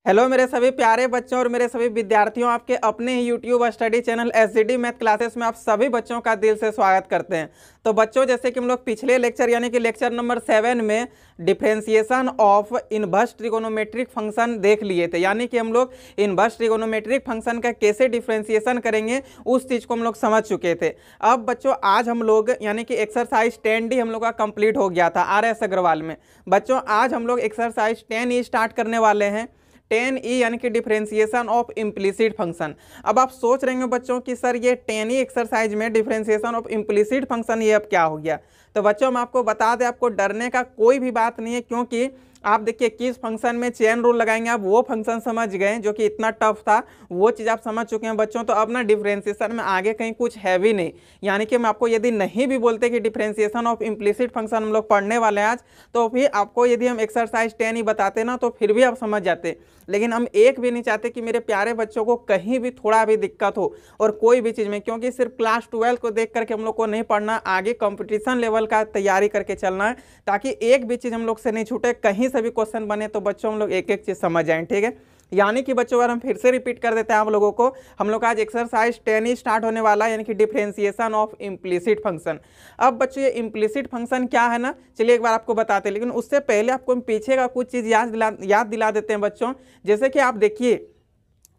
Hello मेरे सभी प्यारे बच्चों और मेरे सभी विद्यार्थियों, आपके अपने ही YouTube study channel SGD math classes में आप सभी बच्चों का दिल से स्वागत करते हैं। तो बच्चों, जैसे कि हम लोग पिछले लेक्चर यानी कि लेक्चर नंबर 7 में differentiation of inverse trigonometric function देख लिए थे, यानी कि हम लोग इनवर्स ट्रिगोनोमेट्रिक फंक्शन का कैसे डिफरेंशिएशन करेंगे उस चीज़ को हम लोग समझ चुके थे। अब बच्चों आज हम लोग यानी कि एक्सरसाइज 10D हम लोग का कंप्लीट हो गया था RS अग्रवाल में। बच्चों आज हम लोग एक्सरसाइज 10E स्टार्ट करने वाले हैं। 10E यानी कि डिफरेंशिएशन ऑफ इम्प्लिसिट फंक्शन। अब आप सोच रहे हैं बच्चों कि सर ये 10E एक्सरसाइज में डिफरेंशिएशन ऑफ इम्प्लिसिट फंक्शन ये अब क्या हो गया। तो बच्चों हम आपको बता दें, आपको डरने का कोई भी बात नहीं है, क्योंकि आप देखिए किस फंक्शन में चेन रूल लगाएंगे आप वो फंक्शन समझ गए जो कि इतना टफ था, वो चीज़ आप समझ चुके हैं बच्चों। तो अब ना डिफरेंशिएशन में आगे कहीं कुछ है भी नहीं, यानी कि हम आपको यदि नहीं भी बोलते कि डिफरेंशिएशन ऑफ इम्प्लिसिट फंक्शन हम लोग पढ़ने वाले हैं आज, तो फिर आपको यदि हम एक्सरसाइज 10 बताते ना तो फिर भी आप समझ जाते। लेकिन हम एक भी नहीं चाहते कि मेरे प्यारे बच्चों को कहीं भी थोड़ा भी दिक्कत हो और कोई भी चीज़ में, क्योंकि सिर्फ क्लास 12 को देख करके हम लोग को नहीं पढ़ना, आगे कंपटीशन लेवल का तैयारी करके चलना है, ताकि एक भी चीज़ हम लोग से नहीं छूटे, कहीं से भी क्वेश्चन बने तो बच्चों हम लोग एक एक चीज़ समझ जाएं। ठीक है, यानी कि बच्चों अगर हम फिर से रिपीट कर देते हैं आप लोगों को, हम लोग आज एक्सरसाइज 10 स्टार्ट होने वाला है, यानी कि डिफरेंशिएशन ऑफ इम्प्लिसिट फंक्शन। अब बच्चों ये इम्प्लिसिट फंक्शन क्या है ना, चलिए एक बार आपको बताते हैं, लेकिन उससे पहले आपको हम पीछे का कुछ चीज़ याद दिला देते हैं बच्चों। जैसे कि आप देखिए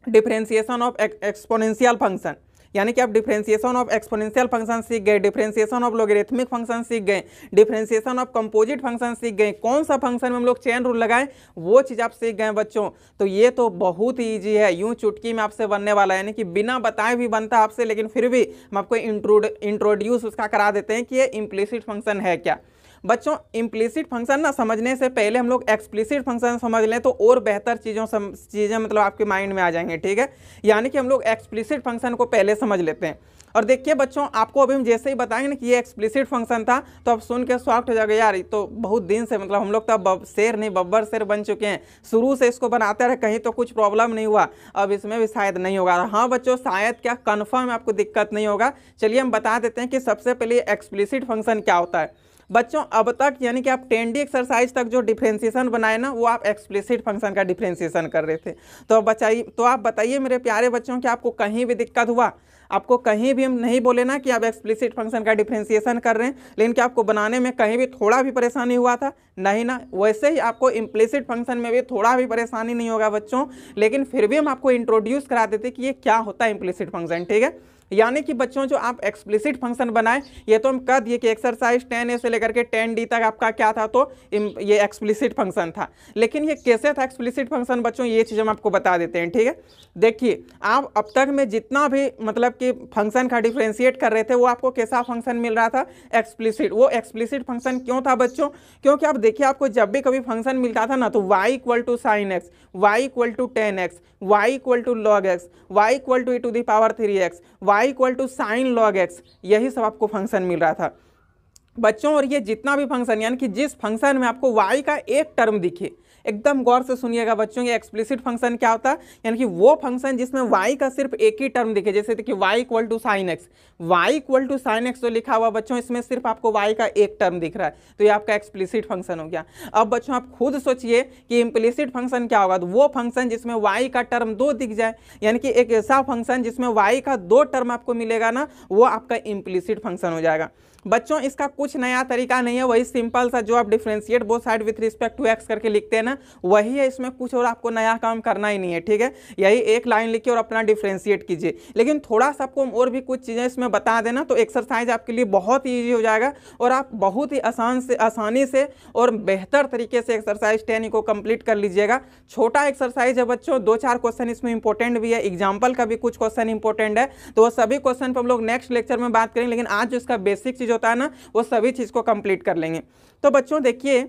डिफरेंशिएशन ऑफ एक्सपोनेंशियल फंक्शन, यानी कि आप डिफरेंशिएशन ऑफ एक्सपोनेंशियल फंक्शन सीख गए, डिफरेंशिएशन ऑफ लॉगरिथमिक फंक्शन सीख गए, डिफरेंशिएशन ऑफ कंपोजिट फंक्शन सीख गए, कौन सा फंक्शन में हम लोग चेन रूल लगाएं वो चीज़ आप सीख गए बच्चों। तो ये तो बहुत ही ईजी है, यूं चुटकी में आपसे बनने वाला है, यानी कि बिना बताए भी बनता है आपसे, लेकिन फिर भी हम आपको इंट्रोड्यूस उसका करा देते हैं कि ये इम्प्लिसिट फंक्शन है क्या। बच्चों इम्प्लिसिट फंक्शन ना समझने से पहले हम लोग एक्सप्लिसिट फंक्शन समझ लें तो और बेहतर चीज़ें मतलब आपके माइंड में आ जाएंगे। ठीक है, यानी कि हम लोग एक्सप्लिसिट फंक्शन को पहले समझ लेते हैं। और देखिए बच्चों, आपको अभी हम जैसे ही बताएंगे ना कि ये एक्सप्लिसिट फंक्शन था तो आप सुन के शॉक्ड हो जाओगे, यार ये तो बहुत दिन से मतलब हम लोग तो शेर नहीं बब्बर शेर बन चुके हैं, शुरू से इसको बनाते रहे, कहीं तो कुछ प्रॉब्लम नहीं हुआ, अब इसमें भी शायद नहीं होगा। हाँ बच्चों, शायद क्या कन्फर्म आपको दिक्कत नहीं होगा। चलिए हम बता देते हैं कि सबसे पहले एक्सप्लिसिट फंक्शन क्या होता है। बच्चों अब तक यानी कि आप 10D एक्सरसाइज तक जो डिफरेंशिएशन बनाए ना वो आप एक्सप्लिसिट फंक्शन का डिफरेंशिएशन कर रहे थे। तो आप बताइए मेरे प्यारे बच्चों कि आपको कहीं भी दिक्कत हुआ, आपको कहीं भी हम नहीं बोले ना कि आप एक्सप्लिसिट फंक्शन का डिफरेंशिएशन कर रहे हैं, लेकिन क्या आपको बनाने में कहीं भी थोड़ा भी परेशानी हुआ था? नहीं ना। वैसे ही आपको इम्प्लिसिट फंक्शन में भी थोड़ा भी परेशानी नहीं होगा बच्चों, लेकिन फिर भी हम आपको इंट्रोड्यूस करा देते कि ये क्या होता है इम्प्लिसिट फंक्शन। ठीक है, यानी कि बच्चों जो आप एक्सप्लिसिट फंक्शन बनाए, ये तो हम कह दिए कि एक्सरसाइज 10A से लेकर के 10D तक आपका क्या था, तो ये एक्सप्लिसिट फंक्शन था। लेकिन ये कैसे था एक्सप्लिसिट फंक्शन बच्चों, ये चीज़ हम आपको बता देते हैं। ठीक है, देखिए आप अब तक में जितना भी मतलब कि फंक्शन का डिफ्रेंशिएट कर रहे थे वो आपको कैसा फंक्शन मिल रहा था? एक्सप्लिसिट। वो एक्सप्लिसिट फंक्शन क्यों था बच्चों? क्योंकि आप देखिए आपको जब भी कभी फंक्शन मिलता था ना तो y equal to sine x, y equal to ten x, y equal to log x, y equal to e⁻3x, y equal to sine log x, यही सब आपको फंक्शन मिल रहा था बच्चों। और ये जितना भी फंक्शन यानी कि जिस फंक्शन में आपको y का एक टर्म दिखे, एकदम गौर से सुनिएगा बच्चों, ये एक्सप्लिसिट फंक्शन क्या होता है? यानी कि वो फंक्शन जिसमें y का सिर्फ एक ही टर्म दिखे, जैसे देखिए y equal to sine x, y equal to sine x जो लिखा हुआ बच्चों, इसमें सिर्फ आपको y का एक टर्म दिख रहा है, तो ये आपका एक्सप्लिसिट फंक्शन हो गया। अब बच्चों आप खुद सोचिए कि इम्प्लिसिट फंक्शन क्या होगा, तो वो फंक्शन जिसमें y का टर्म 2 दिख जाए, यानी कि एक ऐसा फंक्शन जिसमें y का 2 टर्म आपको मिलेगा ना, वो आपका इम्प्लिसिट फंक्शन हो जाएगा। बच्चों इसका कुछ नया तरीका नहीं है, वही सिंपल सा जो आप differentiate both side with respect to x करके लिखते हैं ना, वही है, इसमें कुछ और आपको नया काम करना ही नहीं है। ठीक है, यही एक लाइन लिखिए और अपना डिफरेंशिएट कीजिए, लेकिन थोड़ा सा आपको और भी कुछ चीज़ें इसमें बता देना तो एक्सरसाइज आपके लिए बहुत ही ईजी हो जाएगा और आप बहुत ही आसानी से और बेहतर तरीके से एक्सरसाइज 10 को कंप्लीट कर लीजिएगा। छोटा एक्सरसाइज है बच्चों, 2-4 क्वेश्चन इसमें इंपॉर्टेंट भी है, एग्जाम्पल का भी कुछ क्वेश्चन इंपॉर्टेंट है, तो वो सभी क्वेश्चन पर हम लोग नेक्स्ट लेक्चर में बात करेंगे, लेकिन आज जो इसका बेसिक चीज़ होता है ना वो सभी चीज़ को कंप्लीट कर लेंगे। तो बच्चों देखिए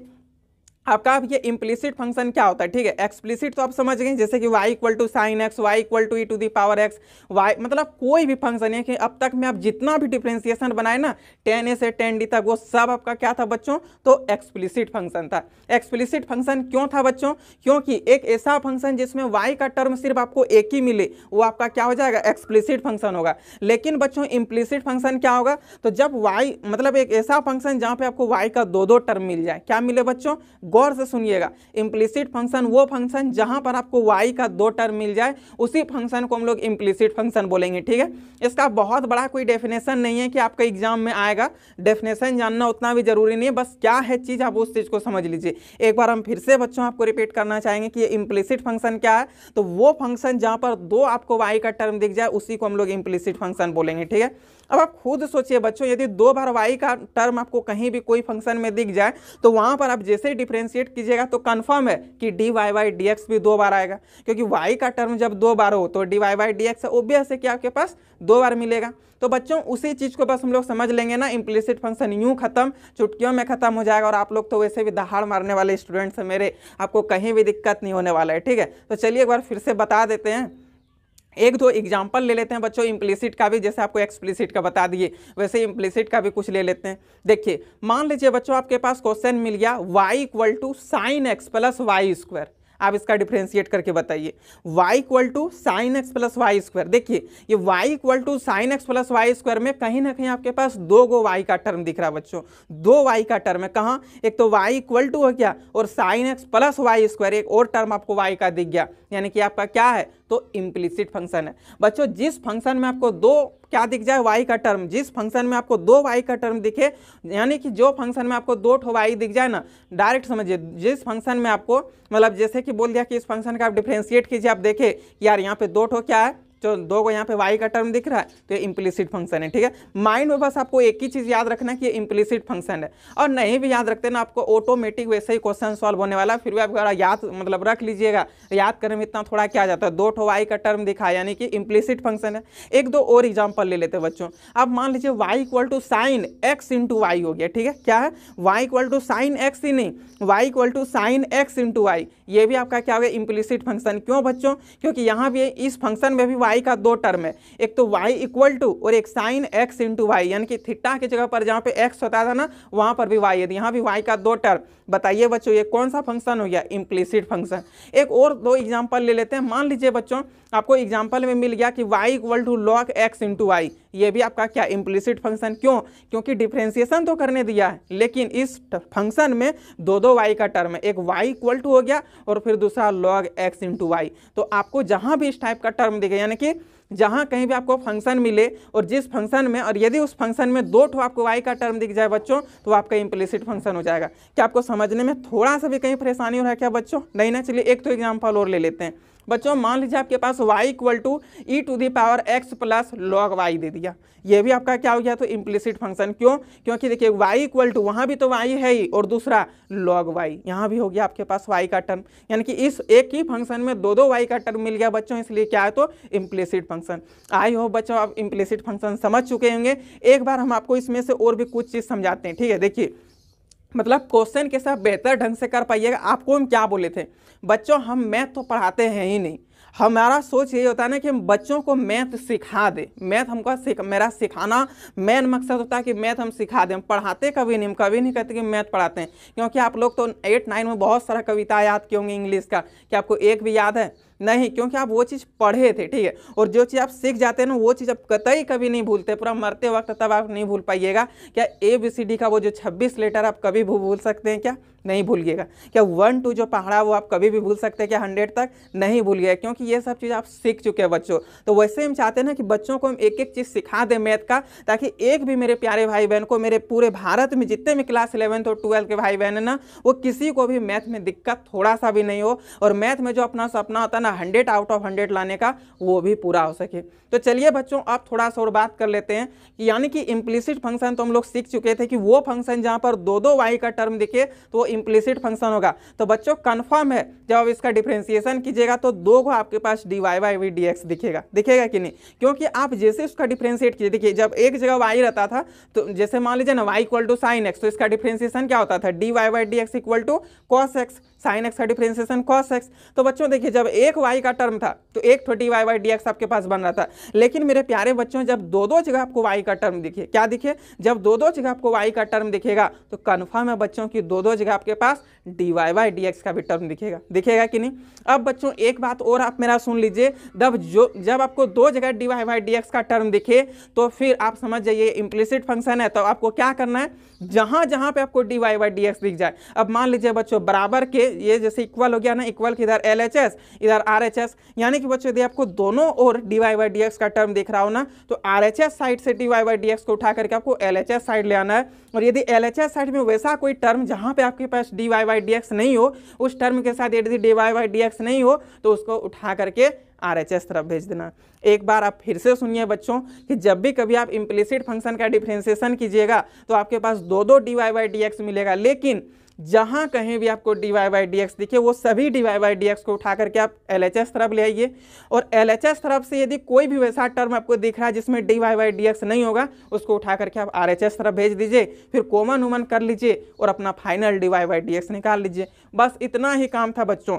आपका अब ये इम्प्लिसिट फंक्शन क्या होता है। ठीक है, एक्सप्लिसिट तो आप समझ गए, जैसे कि y equal to sine x, y equal to e⁻x, y मतलब कोई भी फंक्शन है कि अब तक में आप जितना भी डिफरेंशिएशन बनाए ना 10A से 10D तक, वो सब आपका क्या था बच्चों? तो एक्सप्लिसिट फंक्शन था। एक्सप्लिसिट फंक्शन क्यों था बच्चों? क्योंकि एक ऐसा फंक्शन जिसमें y का टर्म सिर्फ आपको एक ही मिले वो आपका क्या हो जाएगा? एक्सप्लिसिट फंक्शन होगा। लेकिन बच्चों इम्प्लिसिट फंक्शन क्या होगा? तो जब y मतलब एक ऐसा फंक्शन जहाँ पे आपको y का 2-2 टर्म मिल जाए, क्या मिले बच्चों? गौर से सुनिएगा, इम्प्लिसिट फंक्शन वो फंक्शन जहां पर आपको y का 2 टर्म मिल जाए उसी फंक्शन को हम लोग इम्प्लिसिट फंक्शन बोलेंगे। ठीक है, इसका बहुत बड़ा कोई डेफिनेशन नहीं है कि आपका एग्जाम में आएगा, डेफिनेशन जानना उतना भी जरूरी नहीं है, बस क्या है चीज़ आप उस चीज़ को समझ लीजिए। एक बार हम फिर से बच्चों आपको रिपीट करना चाहेंगे कि ये इम्प्लिसिट फंक्शन क्या है, तो वो फंक्शन जहां पर 2 आपको y का टर्म दिख जाए उसी को हम लोग इम्प्लिसिट फंक्शन बोलेंगे। ठीक है, अब आप खुद सोचिए बच्चों, यदि 2 बार y का टर्म आपको कहीं भी कोई फंक्शन में दिख जाए तो वहां पर आप जैसे ही डिफरेंशिएट कीजिएगा तो कंफर्म है कि dy बाई dx भी 2 बार आएगा, क्योंकि y का टर्म जब 2 बार हो तो dy बाई dx ओबियस है कि आपके पास 2 बार मिलेगा। तो बच्चों उसी चीज को बस हम लोग समझ लेंगे ना, इम्प्लिसिट फंक्शन यूं खत्म, चुटकियों में खत्म हो जाएगा। और आप लोग तो वैसे भी दहाड़ मारने वाले स्टूडेंट्स हैं मेरे, आपको कहीं भी दिक्कत नहीं होने वाला है। ठीक है, तो चलिए एक बार फिर से बता देते हैं, एक दो एग्जाम्पल ले लेते हैं बच्चों इम्प्लिसिट का भी, जैसे आपको एक्सप्लिसिट का बता दिए वैसे इम्प्लिसिट का भी कुछ ले लेते हैं। देखिए मान लीजिए बच्चों आपके पास क्वेश्चन मिल गया y equal to sine x plus y square, आप इसका डिफरेंशिएट करके बताइए। y equal to sine x plus y square, देखिए ये y equal to sine x plus y square में कहीं ना कहीं आपके पास 2 गो y का टर्म दिख रहा है बच्चों, 2 y का टर्म है। कहाँ, एक तो y इक्वल टू हो गया और sine x plus y square, एक और टर्म आपको y का दिख गया, यानी कि आपका क्या है, तो इम्प्लिसिट फंक्शन है। बच्चों जिस फंक्शन में आपको 2 क्या दिख जाए y का टर्म, जिस फंक्शन में आपको 2 y का टर्म दिखे, यानी कि जो फंक्शन में आपको 2 y दिख जाए ना, डायरेक्ट समझिए जिस फंक्शन में आपको मतलब जैसे कि बोल दिया कि इस फंक्शन का आप डिफरेंशिएट कीजिए, आप देखे यार यहाँ पे 2 क्या है, जो 2 को यहाँ पे y का टर्म दिख रहा है तो ये इम्प्लिसिट फंक्शन है। ठीक है, माइंड में बस आपको एक ही चीज़ याद रखना कि ये इम्प्लिसिट फंक्शन है, और नहीं भी याद रखते ना आपको ऑटोमेटिक वैसे ही क्वेश्चन सॉल्व होने वाला है। फिर भी आप अगर याद मतलब रख लीजिएगा, याद करने में इतना थोड़ा क्या जाता है, 2 y का टर्म दिखा यानी कि इम्प्लिसिट फंक्शन है। एक दो और एग्जाम्पल ले लेते हैं बच्चों। अब मान लीजिए y equal to sine x into y हो गया। ठीक है, क्या है, y equal to sine x ही नहीं, y equal to sine x into y, ये भी आपका क्या हो गया, इम्प्लिसिट फंक्शन। क्यों बच्चों, क्योंकि यहाँ भी इस फंक्शन में भी y का 2 टर्म है, एक तो y इक्वल टू और एक साइन x इंटू वाई, यानी कि थीटा की जगह पर जहाँ पे x होता था ना वहाँ पर भी y है, यहाँ भी y का 2 टर्म। बताइए बच्चों ये कौन सा फंक्शन हो गया, इम्प्लिसिट फंक्शन। एक और 2 एग्जाम्पल ले लेते हैं। मान लीजिए बच्चों आपको एग्जाम्पल में मिल गया कि y equal to log x into y, ये भी आपका क्या, इम्प्लिसिट फंक्शन। क्यों, क्योंकि डिफ्रेंसिएशन तो करने दिया है लेकिन इस फंक्शन में 2 y का टर्म है, एक y इक्वल टू हो गया और फिर दूसरा लॉग x इंटू वाई। तो आपको जहाँ भी इस टाइप का टर्म दिखे, यानी कि जहाँ कहीं भी आपको फंक्शन मिले और जिस फंक्शन में, और यदि उस फंक्शन में 2 आपको y का टर्म दिख जाए बच्चों तो आपका इम्प्लिसिट फंक्शन हो जाएगा। क्या आपको समझने में थोड़ा सा भी कहीं परेशानी हो रहा है क्या बच्चों, नहीं ना? चलिए एक तो एग्जाम्पल और ले लेते हैं बच्चों। मान लीजिए आपके पास y equal to e to the power x plus log y दे दिया, ये भी आपका क्या हो गया, तो इम्प्लिसिट फंक्शन। क्यों, क्योंकि देखिए y इक्वल टू वहाँ भी तो y है ही और दूसरा लॉग y, यहाँ भी हो गया आपके पास y का टर्म, यानी कि इस एक ही फंक्शन में 2 y का टर्म मिल गया बच्चों, इसलिए क्या है, तो इम्प्लिसिट फंक्शन। आई होप बच्चों आप इम्प्लिसिट फंक्शन समझ चुके होंगे। एक बार हम आपको इसमें से और भी कुछ चीज़ समझाते हैं। ठीक है, देखिए मतलब क्वेश्चन के साथ बेहतर ढंग से कर पाइएगा। आपको हम क्या बोले थे बच्चों, हम मैथ तो पढ़ाते हैं ही नहीं, हमारा सोच ये होता है ना कि हम बच्चों को मैथ सिखा दे। मैथ हमको मेरा सिखाना मेन मकसद होता है कि मैथ हम सिखा दें, हम पढ़ाते कभी नहीं, हम कभी नहीं कहते कि मैथ पढ़ाते हैं। क्योंकि आप लोग तो 8, 9 में बहुत सारा कविता याद किए होंगे इंग्लिश का, क्या आपको एक भी याद है? नहीं, क्योंकि आप वो चीज़ पढ़े थे। ठीक है, और जो चीज़ आप सीख जाते हैं ना वो चीज़ आप कतई कभी नहीं भूलते, पूरा मरते वक्त तब आप नहीं भूल पाइएगा। क्या ABCD का वो जो 26 लेटर आप कभी भूल सकते हैं क्या? नहीं भूलिएगा। क्या 1 2 जो पढ़ा वो आप कभी भी भूल सकते हैं क्या? 100 तक नहीं भूलिएगा, क्योंकि ये सब चीज़ आप सीख चुके हैं बच्चों। तो वैसे हम चाहते हैं ना कि बच्चों को हम एक एक चीज़ सिखा दें मैथ का, ताकि एक भी मेरे प्यारे भाई बहन को, मेरे पूरे भारत में जितने भी क्लास 11th और 12th के भाई बहन है ना, वो किसी को भी मैथ में दिक्कत थोड़ा सा भी नहीं हो, और मैथ में जो अपना सपना होता है ना 100 आउट ऑफ 100 लाने का, वो भी पूरा हो सके। तो चलिए बच्चों आप थोड़ा सा और बात कर लेते हैं कि यानी कि इम्प्लिसिट फंक्शन तो हम लोग सीख चुके थे कि वो फंक्शन जहाँ पर 2 y का टर्म दिखे तो वो इम्प्लिसिट फंक्शन होगा। तो बच्चों कंफर्म है जब आप इसका डिफरेंशिएशन कीजिएगा तो 2 को आपके पास dy बाई dx दिखेगा, दिखेगा कि नहीं? क्योंकि आप जैसे उसका डिफरेंशिएट कीजिए, देखिए जब एक जगह y रहता था तो जैसे मान लीजिए ना y equal to sine x, तो इसका डिफरेंशिएशन क्या होता था, dy by dx equal to cos x. Sine x का डिफरेंशिएशन कॉस एक्स। तो बच्चों देखिए जब एक वाई का टर्म था तो एक तो d y by d x आपके पास बन रहा था, लेकिन मेरे प्यारे बच्चों जब दो दो जगह आपको वाई का टर्म दिखे, क्या दिखे, जब दो दो जगह आपको वाई का टर्म दिखेगा तो कन्फर्म है बच्चों की दो दो जगह आपके पास d y by d x का भी टर्म दिखेगा, दिखेगा कि नहीं। अब बच्चों एक बात और आप मेरा सुन लीजिए, जब आपको दो जगह d y by d x का टर्म दिखे तो फिर आप समझ जाइए इम्प्लिसिट फंक्शन है। तो आपको क्या करना है, जहां जहां पे आपको d y by d x दिख जाए, अब मान लीजिए बच्चों बराबर के ये जैसे इक्वल हो गया ना, इक्वल की इधर एल एच एस इधर आर एच एस, यानी कि बच्चों यदि आपको दोनों ओर d y by d x का टर्म दिख रहा हो ना तो आर एच एस साइड से d y by d x को उठा करके आपको एल एच एस साइड ले आना है। और यदि एल एच एस साइड में वैसा कोई टर्म जहां पे आपके पास d y by d x नहीं हो, उस टर्म के साथ यदि d y by d x नहीं हो तो उसको उठा करके आर एच एस तरफ भेज देना। एक बार आप फिर से सुनिए बच्चों कि जब भी कभी आप इम्प्लिसिट फंक्शन का डिफरेंशिएशन कीजिएगा तो आपके पास दो दो d y by d x मिलेगा, लेकिन जहां कहीं भी आपको d y by d x दिखे वो सभी d y by d x को उठा करके आप एल एच एस तरफ ले आइए। और एल एच एस तरफ से यदि कोई भी वैसा टर्म आपको दिख रहा है जिसमें d y by d x नहीं होगा उसको उठा करके आप आर एच एस तरफ भेज दीजिए, फिर कॉमन उमन कर लीजिए और अपना final d y by d x निकाल लीजिए। बस इतना ही काम था बच्चों,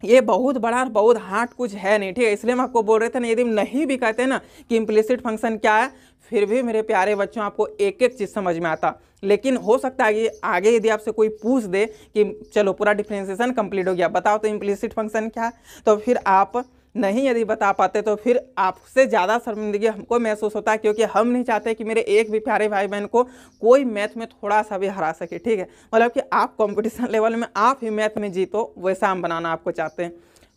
ये बहुत बड़ा और बहुत हार्ड कुछ है नहीं, ठीक है। इसलिए हम आपको बोल रहे थे ना, यदि हम नहीं भी कहते ना कि इम्प्लिसिट फंक्शन क्या है, फिर भी मेरे प्यारे बच्चों आपको एक एक चीज़ समझ में आता। लेकिन हो सकता है कि आगे यदि आपसे कोई पूछ दे कि चलो पूरा डिफरेंशिएशन कंप्लीट हो गया, बताओ तो इम्प्लिसिट फंक्शन क्या है, तो फिर आप नहीं यदि बता पाते तो फिर आपसे ज़्यादा शर्मिंदगी हमको महसूस होता है, क्योंकि हम नहीं चाहते कि मेरे एक भी प्यारे भाई बहन को कोई मैथ में थोड़ा सा भी हरा सके, ठीक है। मतलब कि आप कंपटीशन लेवल में आप ही मैथ में जीतो, वैसा हम बनाना आपको चाहते हैं,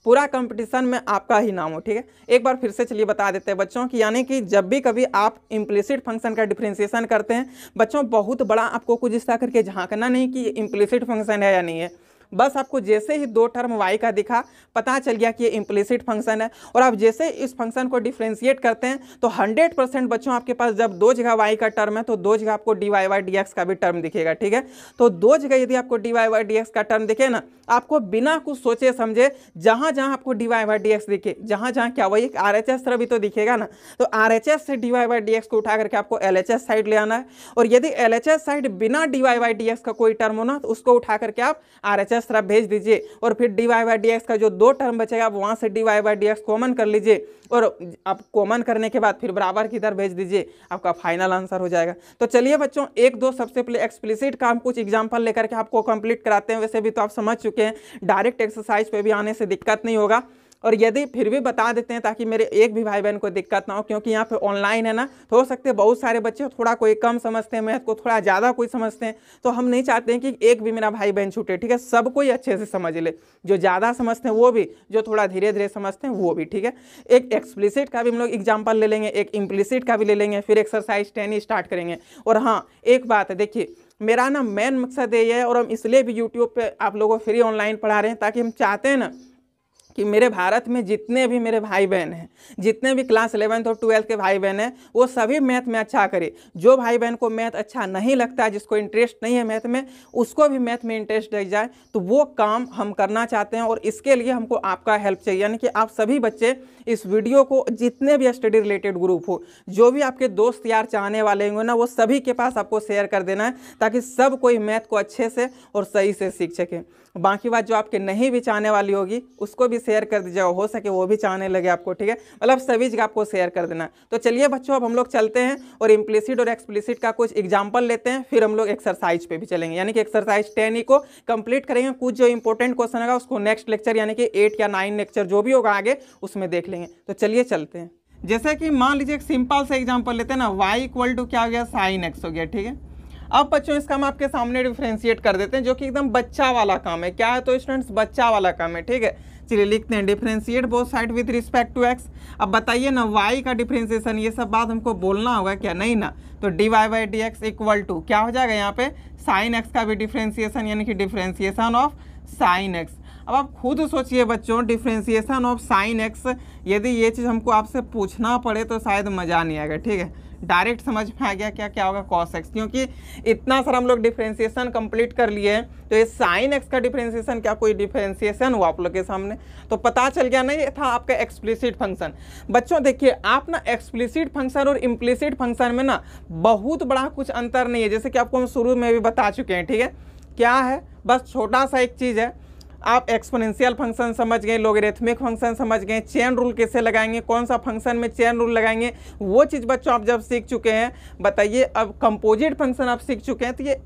पूरा कंपटीशन में आपका ही नाम हो, ठीक है। एक बार फिर से चलिए बता देते हैं बच्चों कि यानी कि जब भी कभी आप इम्प्लिसिट फंक्शन का डिफरेंशिएशन करते हैं बच्चों, बहुत बड़ा आपको कुछ इस तरह करके झांकना नहीं कि इम्प्लिसिट फंक्शन है या नहीं है। बस आपको जैसे ही दो टर्म y का दिखा पता चल गया कि ये इम्प्लिसिट फंक्शन है, और आप जैसे इस फंक्शन को डिफरेंशिएट करते हैं तो 100% बच्चों आपके पास जब दो जगह y का टर्म है तो दो जगह आपको d y by d x का भी टर्म दिखेगा, ठीक है। तो दो जगह यदि आपको d y by d x का टर्म दिखे ना, आपको बिना कुछ सोचे समझे जहां जहां आपको d y by d x दिखे, जहां जहां क्या वही आर एच एस तरफ भी तो दिखेगा ना, तो आर एच एस से d y by d x को उठा करके आपको एल एच एस साइड ले आना है। और यदि एल एच एस साइड बिना d y by d x का कोई टर्म हो ना तो उसको उठा करके आप आर एच एस तरफ भेज दीजिए, और फिर d y by d x का जो दो टर्म बचेगा आप वहां से d y by d x common कर लीजिए, और आप कॉमन करने के बाद फिर बराबर की इधर भेज दीजिए, आपका फाइनल आंसर हो जाएगा। तो चलिए बच्चों एक दो सबसे पहले एक्सप्लिसिट का हम कुछ एग्जांपल लेकर के आपको कंप्लीट कराते हैं। वैसे भी तो आप समझ चुके हैं, डायरेक्ट एक्सरसाइज पे भी आने से दिक्कत नहीं होगा, और यदि फिर भी बता देते हैं ताकि मेरे एक भी भाई बहन को दिक्कत ना हो, क्योंकि यहाँ पे ऑनलाइन है ना, तो हो सकते हैं बहुत सारे बच्चे थोड़ा कोई कम समझते हैं मैथ को, थोड़ा ज़्यादा कोई समझते हैं, तो हम नहीं चाहते हैं कि एक भी मेरा भाई बहन छूटे, ठीक है। सब कोई अच्छे से समझ ले, जो ज़्यादा समझते हैं वो भी, जो थोड़ा धीरे धीरे समझते हैं वो भी, ठीक है। एक एक्सप्लिसिट का भी हम लोग एग्जाम्पल ले लेंगे, एक इम्प्लिसिट का भी ले लेंगे, फिर एक्सरसाइज 10 ही स्टार्ट करेंगे। और हाँ एक बात है, देखिए मेरा ना मेन मकसद ये है, और हम इसलिए भी यूट्यूब पे आप लोगों को फ्री ऑनलाइन पढ़ा रहे हैं, ताकि हम चाहते हैं ना कि मेरे भारत में जितने भी मेरे भाई बहन हैं, जितने भी क्लास 11th और 12th के भाई बहन हैं, वो सभी मैथ में अच्छा करे। जो भाई बहन को मैथ अच्छा नहीं लगता है, जिसको इंटरेस्ट नहीं है मैथ में, उसको भी मैथ में इंटरेस्ट लग जाए, तो वो काम हम करना चाहते हैं। और इसके लिए हमको आपका हेल्प चाहिए, यानी कि आप सभी बच्चे इस वीडियो को, जितने भी स्टडी रिलेटेड ग्रुप हो, जो भी आपके दोस्त यार चाहने वाले होंगे ना, वो सभी के पास आपको शेयर कर देना है, ताकि सब कोई मैथ को अच्छे से और सही से सीख सके। बाकी बात जो आपके नहीं भी चाहने वाली होगी उसको भी शेयर कर दीजिएगा, हो सके वो भी चाहने लगे आपको, ठीक है। मतलब सभी जगह आपको शेयर कर देना। तो चलिए बच्चों अब हम लोग चलते हैं और इम्प्लिसिट और एक्सप्लिसिट का कुछ एग्जांपल लेते हैं, फिर हम लोग एक्सरसाइज पे भी चलेंगे, यानी कि एक्सरसाइज 10 ही को कंप्लीट करेंगे। कुछ जो इंपॉर्टेंट क्वेश्चन होगा उसको नेक्स्ट लेक्चर यानी कि 8 या 9 लेक्चर जो भी होगा आगे उसमें देख लेंगे। तो चलिए चलते हैं। जैसे कि मान लीजिए एक सिंपल सा एग्जाम्पल लेते हैं ना, y इक्वल टू क्या हो गया, साइन एक्स हो गया, ठीक है। अब बच्चों इसका हम आपके सामने डिफरेंशिएट कर देते हैं, जो कि एकदम बच्चा वाला काम है। क्या है तो स्टूडेंट्स, बच्चा वाला काम है, ठीक है। चलिए लिखते हैं differentiate both side with respect to x. अब बताइए ना y का डिफरेंशिएशन, ये सब बात हमको बोलना होगा क्या, नहीं ना। तो d y by d x equal to क्या हो जाएगा यहाँ पे, साइन एक्स का भी डिफरेंशिएशन, यानी कि डिफरेंशिएशन ऑफ साइन एक्स। अब आप खुद सोचिए बच्चों, डिफरेंशिएशन ऑफ साइन एक्स, यदि ये चीज़ हमको आपसे पूछना पड़े तो शायद मज़ा नहीं आएगा, ठीक है। डायरेक्ट समझ में आ गया क्या क्या होगा कॉस एक्स, क्योंकि इतना सारा हम लोग डिफरेंशिएशन कंप्लीट कर लिए हैं, तो ये साइन एक्स का डिफरेंशिएशन क्या कोई डिफरेंशिएशन हुआ आप लोग के सामने, तो पता चल गया नहीं, ये था आपका एक्सप्लिसिट फंक्शन। बच्चों देखिए आप ना एक्सप्लिसिट फंक्शन और इम्प्लिसिट फंक्शन में ना बहुत बड़ा कुछ अंतर नहीं है, जैसे कि आपको हम शुरू में भी बता चुके हैं, ठीक है। क्या है, बस छोटा सा एक चीज़ है आप एक्सपोनेंशियल फंक्शन समझ गए, लॉगरिथमिक फंक्शन समझ गए, चेन रूल कैसे लगाएंगे, कौन सा फंक्शन में चेन रूल लगाएंगे, वो चीज़ बच्चों आप जब सीख चुके हैं, बताइए अब कंपोजिट फंक्शन आप सीख चुके हैं, तो ये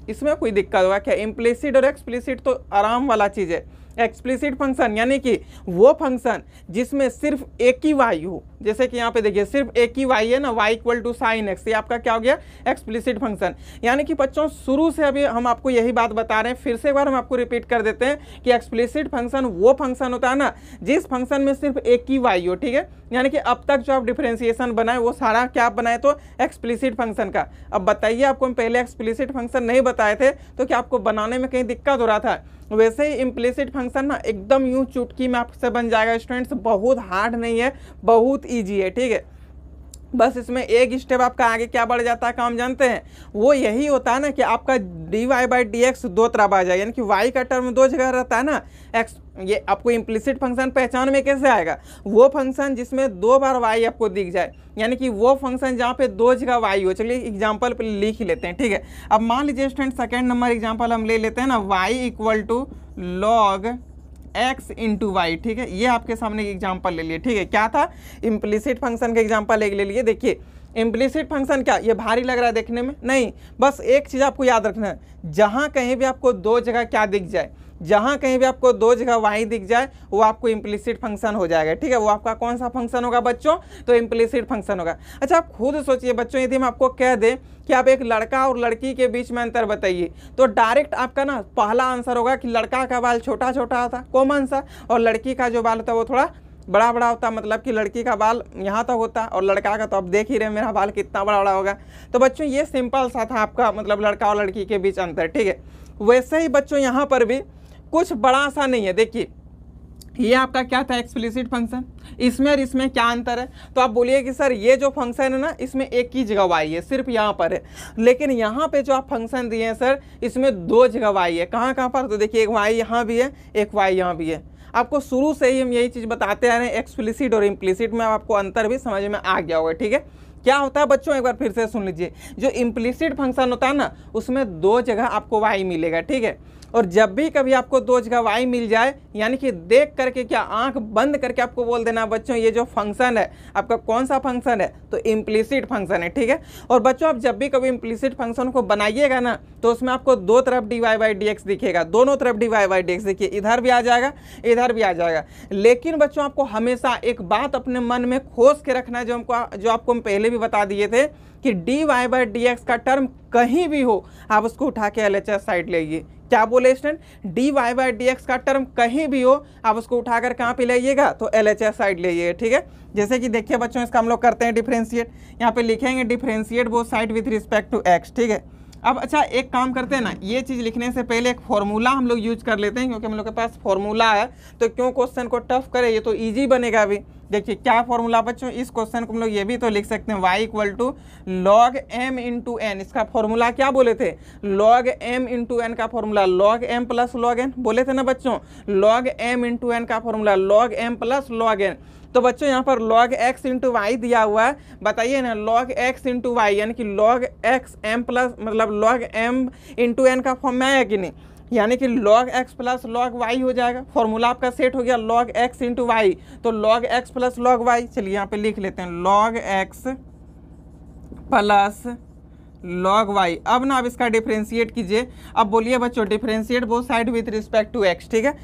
इसमें कोई दिक्कत होगा क्या? इम्प्लिसिट और एक्सप्लिसिट तो आराम वाला चीज़ है। एक्सप्लिसिट फंक्शन यानी कि वो फंक्शन जिसमें सिर्फ एक ही वाई हो, जैसे कि यहाँ पे देखिए सिर्फ एक ही वाई है ना, y equal to sine x, ये आपका क्या हो गया? Explicit function. यानी कि बच्चों शुरू से अभी हम आपको यही बात बता रहे हैं, फिर से एक बार हम आपको रिपीट कर देते हैं कि एक्सप्लिसिट फंक्शन वो फंक्शन होता है ना जिस फंक्शन में सिर्फ एक ही वाई हो, ठीक है। यानी कि अब तक जो आप डिफरेंशिएशन बनाए वो सारा क्या बनाए? तो एक्सप्लिसिट फंक्शन का। अब बताइए, आपको हम पहले एक्सप्लिसिट फंक्शन नहीं बताए थे तो क्या आपको बनाने में कहीं दिक्कत हो रहा था? वैसे ही इम्प्लिसिट फंक्शन ना एकदम यूं चुटकी में आपसे बन जाएगा स्टूडेंट्स, बहुत हार्ड नहीं है, बहुत ईजी है, ठीक है। बस इसमें एक स्टेप आपका आगे क्या बढ़ जाता है काम जानते हैं? वो यही होता है ना कि आपका d y by d x दो तरफ आ जाए, यानी कि वाई का टर्म दो जगह रहता है ना एक्स। ये आपको इम्प्लिसिट फंक्शन पहचान में कैसे आएगा? वो फंक्शन जिसमें दो बार वाई आपको दिख जाए, यानी कि वो फंक्शन जहाँ पे दो जगह वाई हो। चलिए एग्जाम्पल पे लिख ही लेते हैं, ठीक है। अब मान लीजिए स्टूडेंट सेकेंड नंबर एग्जाम्पल हम ले लेते हैं ना, y equal to log x into y, ठीक है। ये आपके सामने एग्जाम्पल ले लिए, ठीक है। क्या था? इम्प्लिसिट फंक्शन का एग्जाम्पल एक ले लिए। देखिए इम्प्लिसिट फंक्शन क्या, ये भारी लग रहा है देखने में? नहीं, बस एक चीज़ आपको याद रखना है, जहाँ कहीं भी आपको दो जगह क्या दिख जाए, जहाँ कहीं भी आपको दो जगह वाई दिख जाए वो आपको इम्प्लिसिट फंक्शन हो जाएगा, ठीक है। वो आपका कौन सा फंक्शन होगा बच्चों? तो इम्प्लिसिट फंक्शन होगा। अच्छा आप खुद सोचिए बच्चों, यदि हम आपको कह दें कि आप एक लड़का और लड़की के बीच में अंतर बताइए, तो डायरेक्ट आपका ना पहला आंसर होगा कि लड़का का बाल छोटा छोटा होता, कॉमन सा, और लड़की का जो बाल होता है वो थोड़ा बड़ा बड़ा होता, मतलब कि लड़की का बाल यहाँ तक होता और लड़का का तो आप देख ही रहे मेरा बाल कितना बड़ा बड़ा होगा। तो बच्चों ये सिंपल सा था आपका मतलब लड़का और लड़की के बीच अंतर, ठीक है। वैसे ही बच्चों यहाँ पर भी कुछ बड़ा सा नहीं है। देखिए ये आपका क्या था? Explicit function. इसमें और इसमें क्या अंतर है? तो आप बोलिए कि सर ये जो फंक्शन है ना इसमें एक ही जगह वाई है, सिर्फ यहाँ पर है, लेकिन यहाँ पे जो आप फंक्शन दिए हैं सर इसमें दो जगह वाई है। कहाँ कहाँ पर? तो देखिए एक वाई यहाँ भी है, एक वाई यहाँ भी है। आपको शुरू से ही हम यही चीज़ बताते आ रहे हैं, एक्सप्लिसिट और इम्प्लिसिट में आपको अंतर भी समझ में आ गया होगा, ठीक है। क्या होता है बच्चों, एक बार फिर से सुन लीजिए, जो इम्प्लिसिट फंक्शन होता है ना उसमें दो जगह आपको वाई मिलेगा, ठीक है। और जब भी कभी आपको दो जगह वाई मिल जाए, यानी कि देख करके क्या आंख बंद करके आपको बोल देना बच्चों ये जो फंक्शन है आपका कौन सा फंक्शन है? तो इम्प्लिसिट फंक्शन है, ठीक है। और बच्चों आप जब भी कभी इम्प्लिसिट फंक्शन को बनाइएगा ना तो उसमें आपको दो तरफ d y by d x दिखेगा, दोनों तरफ d y by d x, देखिए इधर भी आ जाएगा इधर भी आ जाएगा। लेकिन बच्चों आपको हमेशा एक बात अपने मन में खोज के रखना है, जो आपको हम पहले भी बता दिए थे कि d y by d x का टर्म कहीं भी हो आप उसको उठा के LHS साइड ले आइए। क्या बोले student? D y by d x का टर्म कहीं भी हो आप उसको उठाकर कहाँ पे लाइएगा? तो LHS साइड ले आइए, ठीक है। जैसे कि देखिए बच्चों इसका हम लोग करते हैं डिफरेंशिएट, यहाँ पे लिखेंगे differentiate both side with respect to x, ठीक है। अब अच्छा एक काम करते हैं ना, ये चीज़ लिखने से पहले एक फॉर्मूला हम लोग यूज कर लेते हैं, क्योंकि हम लोग के पास फॉर्मूला है तो क्यों क्वेश्चन को टफ करे, ये तो ईजी बनेगा अभी। देखिए क्या फॉर्मूला बच्चों, इस क्वेश्चन को हम लोग ये भी तो लिख सकते हैं, y equal to log m into n. इसका फॉर्मूला क्या बोले थे? लॉग m इंटू एन का formula log m plus log n, बोले थे ना बच्चों। लॉग m इंटू एन का formula log m plus log n। तो बच्चों यहाँ पर log x इंटू वाई दिया हुआ है, बताइए ना log x इंटू वाई यानी कि log x m प्लस मतलब log m इंटू एन का फॉर्म में आया कि नहीं, यानी कि log x plus log y हो जाएगा। फॉर्मूला आपका सेट हो गया log x इंटू वाई, तो log x plus log y। चलिए यहाँ पे लिख लेते हैं log x plus log y। अब ना आप इसका डिफरेंशिएट कीजिए। अब बोलिए बच्चों differentiate both side with respect to x, ठीक है।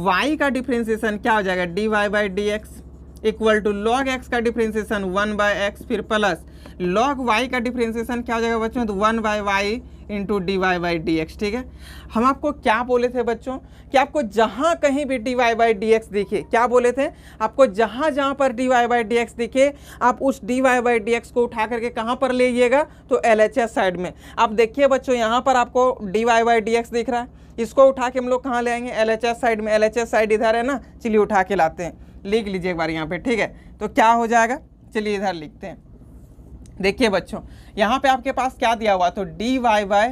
y का डिफरेंशिएशन क्या हो जाएगा? D y by d x equal to log x का डिफरेंशिएशन 1 बाय एक्स, फिर प्लस लॉग वाई का डिफरेंशिएशन क्या हो जाएगा बच्चों? तो 1 by y into d y by d x, ठीक है। हम आपको क्या बोले थे बच्चों कि आपको जहाँ कहीं भी d y by d x दिखे, क्या बोले थे? आपको जहाँ जहाँ पर d y by d x दिखे आप उस d y by d x को उठा करके कहाँ पर ले जाइएगा? तो LHS साइड में। आप देखिए बच्चों यहाँ पर आपको d y by d x दिख रहा है, इसको उठा के हम लोग कहाँ ले आएंगे? LHS साइड में। LHS साइड इधर है ना, चलिए उठा के लाते हैं, लिख लीजिए एक बार यहाँ पे, ठीक है। तो क्या हो जाएगा? चलिए इधर लिखते हैं। देखिए बच्चों यहाँ पे आपके पास क्या दिया हुआ? तो d y by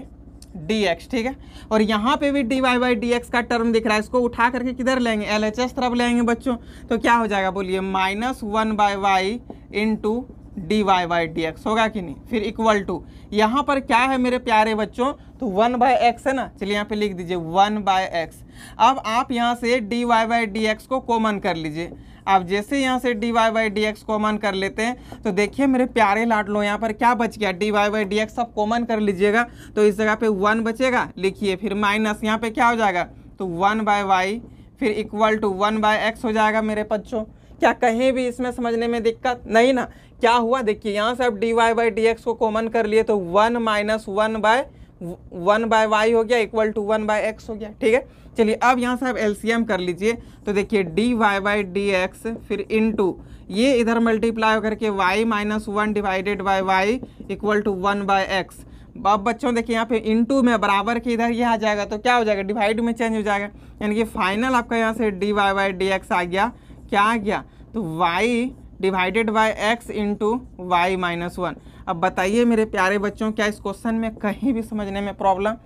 d x, ठीक है। और यहाँ पे भी d y by d x का टर्म दिख रहा है, इसको उठा करके किधर लेंगे? LHS तरफ लेंगे बच्चों। तो क्या हो जाएगा बोलिए? -1 बाय वाई इंटू dy/dx होगा कि नहीं। फिर इक्वल टू यहाँ पर क्या है मेरे प्यारे बच्चों, तो 1/x है ना, चलिए यहाँ पे लिख दीजिए 1/x। अब आप यहाँ से dy/dx को कॉमन कर लीजिए। आप जैसे यहाँ से dy/dx कॉमन कर लेते हैं तो देखिए मेरे प्यारे लाडलो यहाँ पर क्या बच गया, dy/dx सब कॉमन कर लीजिएगा तो इस जगह पे 1 बचेगा, लिखिए। फिर माइनस यहाँ पे क्या हो जाएगा, तो 1/y, फिर इक्वल टू 1/x हो जाएगा मेरे बच्चों। क्या कहीं भी इसमें समझने में दिक्कत नहीं ना। क्या हुआ देखिए, यहाँ से आप dy/dx को कॉमन कर लिए तो 1 माइनस 1/y हो गया इक्वल टू 1/x हो गया, ठीक है। चलिए अब यहाँ से आप एलसीएम कर लीजिए तो देखिए dy/dx फिर इनटू ये इधर मल्टीप्लाई होकर के y minus 1 divided by y equal to 1/x। अब बच्चों देखिए यहाँ पे इनटू में बराबर के इधर ये आ जाएगा तो क्या हो जाएगा, डिवाइड में चेंज हो जाएगा, यानी कि फाइनल आपका यहाँ से dy/dx आ गया, क्या आ गया, तो y divided by x into y minus 1। अब बताइए मेरे प्यारे बच्चों, क्या इस क्वेश्चन में कहीं भी समझने में प्रॉब्लम,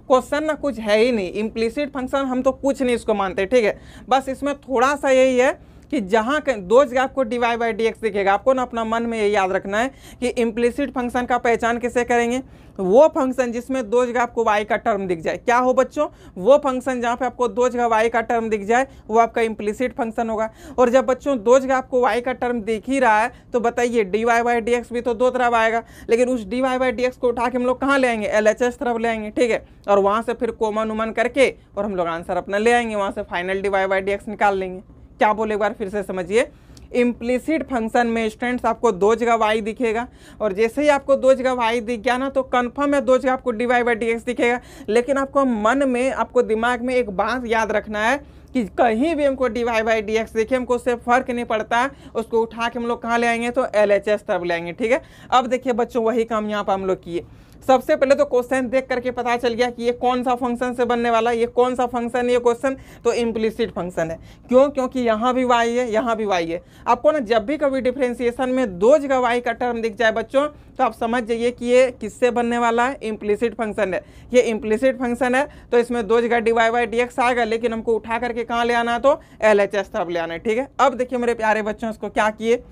क्वेश्चन ना कुछ है ही नहीं, इम्प्लिसिट फंक्शन हम तो कुछ नहीं इसको मानते, ठीक है। बस इसमें थोड़ा सा यही है कि जहाँ दो जगह आपको dy/dx दिखेगा, आपको ना अपना मन में ये याद रखना है कि इम्प्लिसिट फंक्शन का पहचान किसे करेंगे, वो फंक्शन जिसमें दो जगह आपको y का टर्म दिख जाए। क्या हो बच्चों, वो फंक्शन जहाँ पे आपको दो जगह y का टर्म दिख जाए वो आपका इम्प्लिसिट फंक्शन होगा। और जब बच्चों दो जगह आपको y का टर्म दिख ही रहा है तो बताइए dy/dx भी तो दो तरफ आएगा, लेकिन उस dy/dx को उठा के हम लोग कहाँ ले आएंगे, LHS तरफ ले आएंगे, ठीक है। और वहाँ से फिर कॉमन उमन करके और हम लोग आंसर अपना ले आएंगे, वहाँ से फाइनल dy/dx निकाल लेंगे। क्या बोले एक बार फिर से समझिए, इम्प्लिसिट फंक्शन में स्टूडेंट्स आपको दो जगह y दिखेगा और जैसे ही आपको दो जगह y दिख गया ना तो कंफर्म है दो जगह आपको dy/dx दिखेगा। लेकिन आपको मन में, आपको दिमाग में एक बात याद रखना है कि कहीं भी हमको dy/dx दिखे, हमको उससे फर्क नहीं पड़ता, उसको उठा के हम लोग कहाँ ले आएंगे, तो LHS तरफ ले आएंगे, ठीक है। अब देखिए बच्चों वही काम यहाँ पर हम लोग किए। सबसे पहले तो क्वेश्चन देख करके पता चल गया कि ये कौन सा फंक्शन से बनने वाला है, ये कौन सा फंक्शन है, ये क्वेश्चन तो इम्प्लिसिट फंक्शन है। क्यों, क्योंकि यहाँ भी y है, यहाँ भी y है। आपको ना जब भी कभी डिफरेंशिएशन में दो जगह y का टर्म दिख जाए बच्चों तो आप समझ जाइए कि ये किससे बनने वाला है, इम्प्लिसिट फंक्शन है। ये इम्प्लिसिट फंक्शन है तो इसमें दो जगह dy/dx आएगा, लेकिन हमको उठा करके कहाँ ले आना है, तो LHS तरफ ले आना है, ठीक है। अब देखिए मेरे प्यारे बच्चों इसको क्या किए,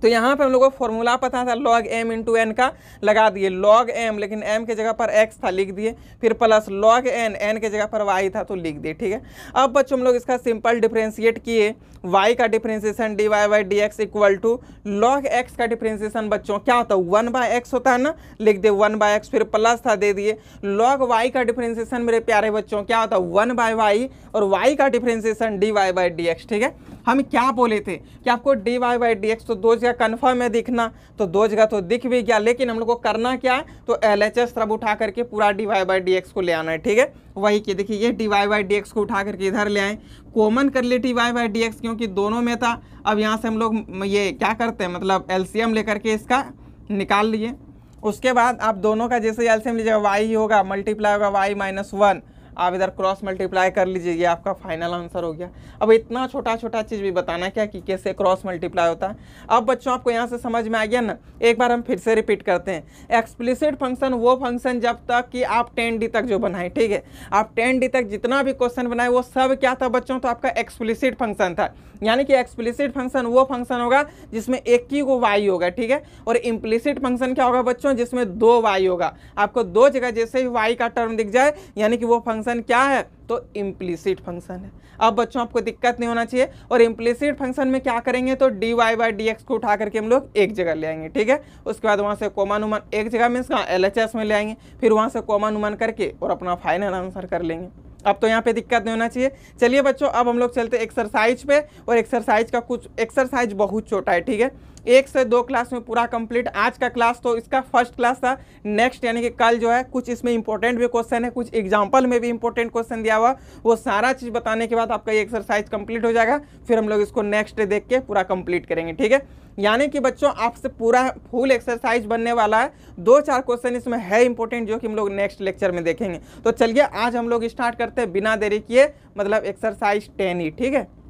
तो यहाँ पे हम लोगों को फॉर्मूला पता था log m इंटू एन का, लगा दिए log m, लेकिन m के जगह पर x था लिख दिए, फिर प्लस log n के जगह पर y था तो लिख दिए, ठीक है। अब बच्चों हम लोग इसका सिंपल डिफरेंशिएट किए, y का differentiation dy/dx equal to log x का डिफरेंशिएशन बच्चों क्या होता है, 1/x होता है ना, लिख दे 1/x, फिर प्लस था दे दिए, log y का डिफरेंशिएशन मेरे प्यारे बच्चों क्या होता है 1/y, और y का डिफरेंशिएशन dy/dx, ठीक है। हम क्या बोले थे कि आपको dy/dx तो दो जगह कन्फर्म है दिखना, तो दो जगह तो दिख भी गया, लेकिन हम लोग को करना क्या है, तो LHS तरफ उठा करके पूरा dy/dx को ले आना है, ठीक है। वही कि देखिए ये dy/dx को उठा करके इधर ले आए, कॉमन कर लिए dy/dx क्योंकि दोनों में था। अब यहाँ से हम लोग ये क्या करते हैं, मतलब एलसीएम लेकर के इसका निकाल लिए। उसके बाद आप दोनों का जैसे एलसीएम लीजिएगा y होगा मल्टीप्लाई होगा y माइनस 1, आप इधर क्रॉस मल्टीप्लाई कर लीजिए, ये आपका फाइनल आंसर हो गया। अब इतना छोटा छोटा चीज़ भी बताना क्या कि कैसे क्रॉस मल्टीप्लाई होता है। अब बच्चों आपको यहाँ से समझ में आ गया ना, एक बार हम फिर से रिपीट करते हैं। एक्सप्लिसिट फंक्शन वो फंक्शन जब तक कि आप 10D तक जो बनाए, ठीक है, आप 10D तक जितना भी क्वेश्चन बनाए वो सब क्या था बच्चों, तो आपका एक्सप्लिसिट फंक्शन था। यानी कि एक्सप्लिसिट फंक्शन वो फंक्शन होगा जिसमें एक ही को y होगा, ठीक है। और इम्प्लिसिट फंक्शन क्या होगा बच्चों, जिसमें दो y होगा। आपको दो जगह जैसे ही y का टर्म दिख जाए यानी कि वो फंक्शन क्या है, तो इम्प्लिसिट फंक्शन है। अब बच्चों आपको दिक्कत नहीं होना चाहिए। और इम्प्लिसिट फंक्शन में क्या करेंगे, तो dy/dx को उठा करके हम लोग एक जगह ले आएंगे, ठीक है। उसके बाद वहाँ से कॉमन उमन एक जगह मीन्स कहाँ LHS में ले आएंगे, फिर वहाँ से कॉमन उमन करके और अपना फाइनल आंसर कर लेंगे। अब तो यहाँ पे दिक्कत नहीं होना चाहिए। चलिए बच्चों अब हम लोग चलते एक्सरसाइज पे, और एक्सरसाइज का कुछ एक्सरसाइज बहुत छोटा है, ठीक है। 1 से 2 क्लास में पूरा कंप्लीट। आज का क्लास तो इसका फर्स्ट क्लास था, नेक्स्ट यानी कि कल जो है कुछ इसमें इंपॉर्टेंट भी क्वेश्चन है, कुछ एग्जाम्पल में भी इंपॉर्टेंट क्वेश्चन दिया हुआ, वो सारा चीज़ बताने के बाद आपका ये एक्सरसाइज कंप्लीट हो जाएगा। फिर हम लोग इसको नेक्स्ट डे देख के पूरा कंप्लीट करेंगे, ठीक है। यानी कि बच्चों आपसे पूरा फुल एक्सरसाइज बनने वाला है। 2-4 क्वेश्चन इसमें है इंपॉर्टेंट जो कि हम लोग नेक्स्ट लेक्चर में देखेंगे। तो चलिए आज हम लोग स्टार्ट करते हैं बिना देरी किए, मतलब एक्सरसाइज 10 ठीक है।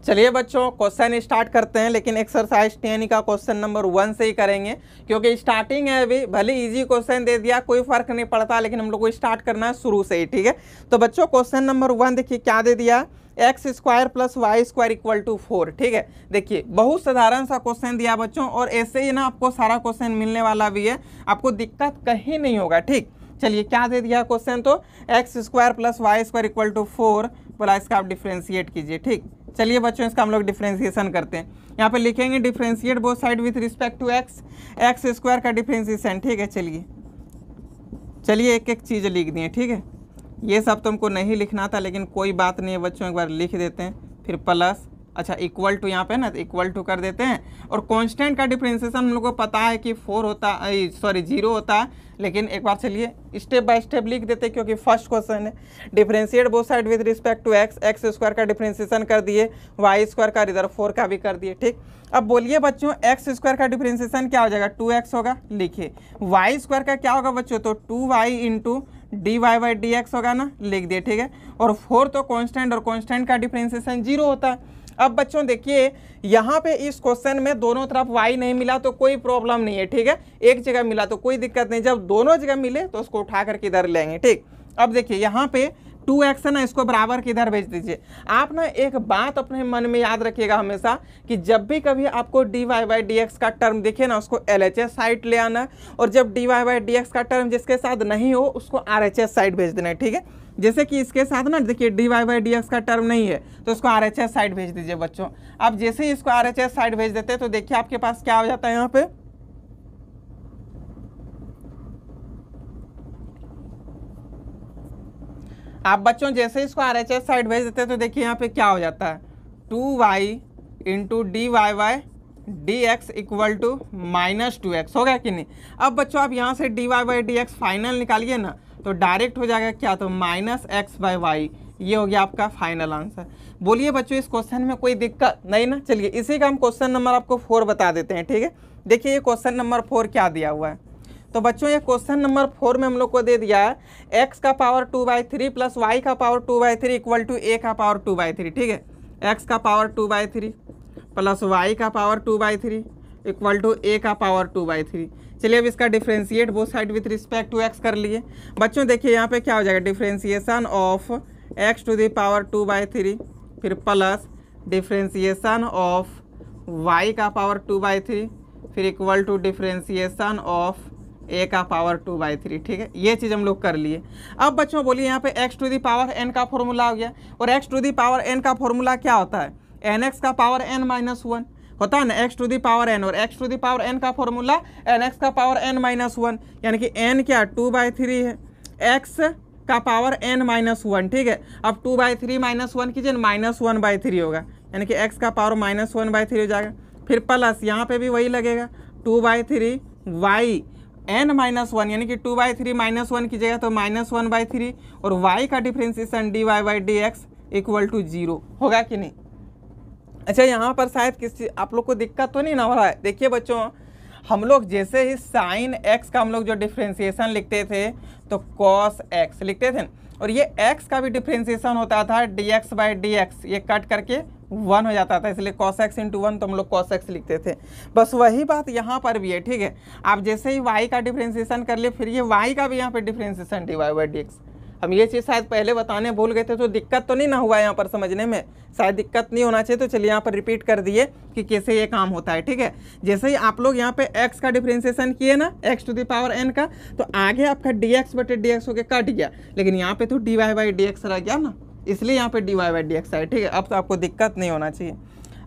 चलिए बच्चों क्वेश्चन स्टार्ट करते हैं, लेकिन एक्सरसाइज 10 का क्वेश्चन नंबर 1 से ही करेंगे क्योंकि स्टार्टिंग है अभी। भले इजी क्वेश्चन दे दिया कोई फर्क नहीं पड़ता, लेकिन हम लोग को स्टार्ट करना है शुरू से ही, ठीक है। तो बच्चों क्वेश्चन नंबर 1 देखिए क्या दे दिया, x square plus y square equal to 4। ठीक है, देखिए बहुत साधारण सा क्वेश्चन दिया बच्चों, और ऐसे ही ना आपको सारा क्वेश्चन मिलने वाला भी है, आपको दिक्कत कहीं नहीं होगा। ठीक, चलिए क्या दे दिया क्वेश्चन, तो x square plus y square equal to 4 बोला, इसका आप डिफ्रेंशिएट कीजिए। ठीक, चलिए बच्चों इसका हम लोग डिफ्रेंशिएशन करते हैं। यहाँ पे लिखेंगे differentiate both side with respect to x, x square का डिफ्रेंशिएशन। ठीक है, चलिए एक एक चीज़ लिख दिए। ठीक है, ये सब तुमको नहीं लिखना था, लेकिन कोई बात नहीं है बच्चों, एक बार लिख देते हैं। फिर प्लस, अच्छा इक्वल टू यहाँ पे ना, तो इक्वल टू कर देते हैं। और कांस्टेंट का डिफरेंशिएशन हम लोग को पता है कि 4 होता है, सॉरी 0 होता है, लेकिन एक बार चलिए स्टेप बाय स्टेप लिख देते हैं, क्योंकि फर्स्ट क्वेश्चन है। Differentiate both side with respect to x, x square का डिफरेंशिएशन कर दिए, वाई स्क्वायर का इधर 4 का भी कर दिए। ठीक, अब बोलिए बच्चों एक्स स्क्वायर का डिफरेंशिएशन क्या हो जाएगा, 2x होगा, लिखिए। वाई स्क्वायर का क्या होगा बच्चों, तो 2y into d y by d x होगा ना, लिख दिए। ठीक है, और 4 तो कांस्टेंट, और कांस्टेंट का डिफरेंशिएशन 0 होता है। अब बच्चों देखिए यहाँ पे इस क्वेश्चन में दोनों तरफ y नहीं मिला तो कोई प्रॉब्लम नहीं है। ठीक है, एक जगह मिला तो कोई दिक्कत नहीं, जब दोनों जगह मिले तो उसको उठा करके इधर लेंगे। ठीक, अब देखिए यहाँ पे 2x है ना, इसको बराबर के इधर भेज दीजिए। आप ना एक बात अपने मन में याद रखिएगा हमेशा, कि जब भी कभी आपको dy बाई डी एक्स का टर्म दिखे ना, उसको LHS साइड ले आना, और जब dy बाई डी एक्स का टर्म जिसके साथ नहीं हो उसको RHS साइड भेज देना है। ठीक है, जैसे कि इसके साथ ना देखिए dy बाई डी एक्स का टर्म नहीं है तो उसको RHS साइड भेज दीजिए बच्चों। आप जैसे ही इसको RHS साइड भेज देते हैं तो देखिए आपके पास क्या हो जाता है यहाँ पे, आप बच्चों जैसे इसको RHS साइड भेज देते हैं तो देखिए यहाँ पे क्या हो जाता है, 2y into d y by d x equal to -2x हो गया कि नहीं। अब बच्चों आप यहाँ से d y by d x final निकालिए ना, तो डायरेक्ट हो जाएगा क्या, तो -x बाई वाई। ये हो गया आपका फाइनल आंसर। बोलिए बच्चों इस क्वेश्चन में कोई दिक्कत नहीं ना। चलिए इसी का हम क्वेश्चन नंबर आपको 4 बता देते हैं। ठीक है, देखिए ये क्वेश्चन नंबर 4 क्या दिया हुआ है। तो बच्चों ये क्वेश्चन नंबर 4 में हम लोग को दे दिया है x का पावर 2/3 प्लस y का पावर 2/3 इक्वल टू a का पावर 2/3। ठीक है, x का पावर 2/3 प्लस y का पावर 2/3 इक्वल टू a का पावर 2/3। चलिए अब इसका differentiate both side with respect to x कर लिए। बच्चों देखिए यहाँ पे क्या हो जाएगा, differentiation of x to the power 2/3, फिर प्लस डिफ्रेंशिएशन ऑफ y का पावर 2/3, फिर equal to differentiation of a का पावर 2/3। ठीक है, ये चीज़ हम लोग कर लिए। अब बच्चों बोलिए यहाँ पे x to the power n का फॉर्मूला हो गया, और x to the power n का फॉर्मूला क्या होता है, nx का पावर n-1 होता है ना, x to the power n, और x to the power n का फॉर्मूला nx का पावर n-1, यानी कि n क्या 2/3 है, x का पावर n-1। ठीक है, अब 2/3 -1 कीजिए, -1/3 होगा, यानी कि x का पावर -1/3 हो जाएगा। फिर प्लस यहाँ पे भी वही लगेगा 2/3 y n-1, यानी कि 2/3 -1 कीजिएगा तो -1/3, और y का differentiation dy by d x equal to 0 होगा कि नहीं। अच्छा यहाँ पर शायद किसी आप लोग को दिक्कत तो नहीं ना हो रहा है। देखिए बच्चों हम लोग जैसे ही साइन x का हम लोग जो डिफ्रेंशिएशन लिखते थे तो cos x लिखते थे, और ये x का भी डिफ्रेंशिएशन होता था dx बाई डी एक्स, ये कट करके 1 हो जाता था, इसलिए cos x इंटू 1 तो हम लोग cos x लिखते थे। बस वही बात यहाँ पर भी है। ठीक है, आप जैसे ही y का डिफ्रेंशिएशन कर लिए, फिर ये y का भी यहाँ पे differentiation dy by d x. हम ये चीज़ शायद पहले बताने भूल गए थे, तो दिक्कत तो नहीं ना हुआ यहाँ पर समझने में, शायद दिक्कत नहीं होना चाहिए। तो चलिए यहाँ पर रिपीट कर दिए कि कैसे ये काम होता है। ठीक है, जैसे ही आप लोग यहाँ पे x का डिफ्रेंशिएशन किए ना, x to the power n का, तो आगे आपका dx बटे dx होकर कट गया, लेकिन यहाँ पे तो dy बाई डी एक्स रह गया ना, इसलिए यहाँ पे dy बाई डी एक्स है। ठीक है, अब तो आपको दिक्कत नहीं होना चाहिए।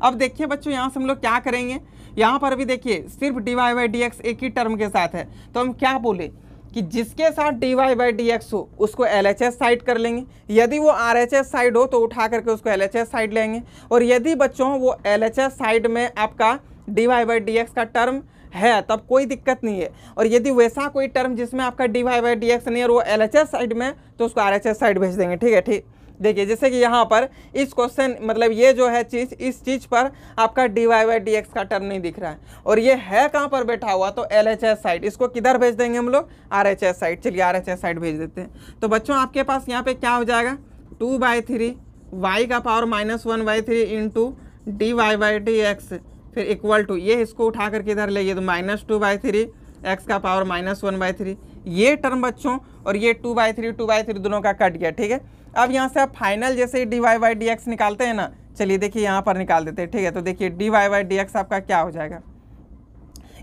अब देखिए बच्चों यहाँ से हम लोग क्या करेंगे, यहाँ पर भी देखिए सिर्फ dy बाई डी एक्स एक ही टर्म के साथ है, तो हम क्या बोले कि जिसके साथ dy बाई डी एक्स हो उसको LHS साइड कर लेंगे, यदि वो RHS साइड हो तो उठा करके उसको LHS साइड लेंगे, और यदि बच्चों वो LHS साइड में आपका dy बाई डी एक्स का टर्म है तब कोई दिक्कत नहीं है, और यदि वैसा कोई टर्म जिसमें आपका dy बाई डी एक्स नहीं है और वो LHS साइड में तो उसको RHS साइड भेज देंगे। ठीक है, ठीक देखिए जैसे कि यहाँ पर इस क्वेश्चन मतलब ये जो है चीज़, इस चीज़ पर आपका dy बाई डी एक्स का टर्म नहीं दिख रहा है, और ये है कहाँ पर बैठा हुआ, तो LHS साइड, इसको किधर भेज देंगे हम लोग, RHS साइड। चलिए RHS साइड भेज देते हैं। तो बच्चों आपके पास यहाँ पे क्या हो जाएगा, 2/3 y का power -1/3 into dy by d x, फिर इक्वल टू ये इसको उठा करके इधर ले, तो -2/3 x का पावर -1/3, ये टर्म बच्चों, और ये 2/3 दोनों का कट गया। ठीक है, अब यहाँ से आप फाइनल जैसे d y by d x निकालते हैं ना, चलिए देखिए यहाँ पर निकाल देते हैं, ठीक है। तो देखिए d y by d x आपका क्या हो जाएगा,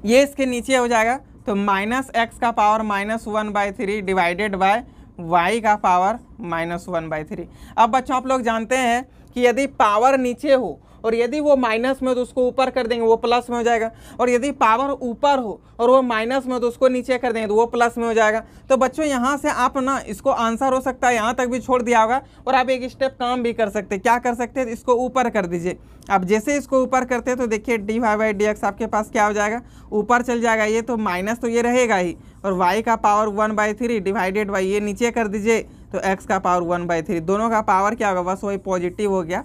ये इसके नीचे हो जाएगा, तो माइनस एक्स का पावर -1/3 डिवाइडेड बाय वाई का पावर -1/3। अब बच्चों आप लोग जानते हैं कि यदि पावर नीचे हो और यदि वो माइनस में हो तो उसको ऊपर कर देंगे, वो प्लस में हो जाएगा, और यदि पावर ऊपर हो और वो माइनस में हो तो उसको नीचे कर देंगे तो वो प्लस में हो जाएगा। तो बच्चों यहाँ से आप ना इसको आंसर हो सकता है यहाँ तक भी छोड़ दिया होगा, और आप एक स्टेप काम भी कर सकते हैं। क्या कर सकते हैं, इसको ऊपर कर दीजिए। अब जैसे इसको ऊपर करते हैं तो देखिए d y by d x आपके पास क्या हो जाएगा, ऊपर चल जाएगा, ये तो माइनस तो ये रहेगा ही, और वाई का पावर 1/3 डिवाइडेड बाई ये नीचे कर दीजिए तो एक्स का पावर 1/3, दोनों का पावर क्या होगा, बस वही पॉजिटिव हो गया।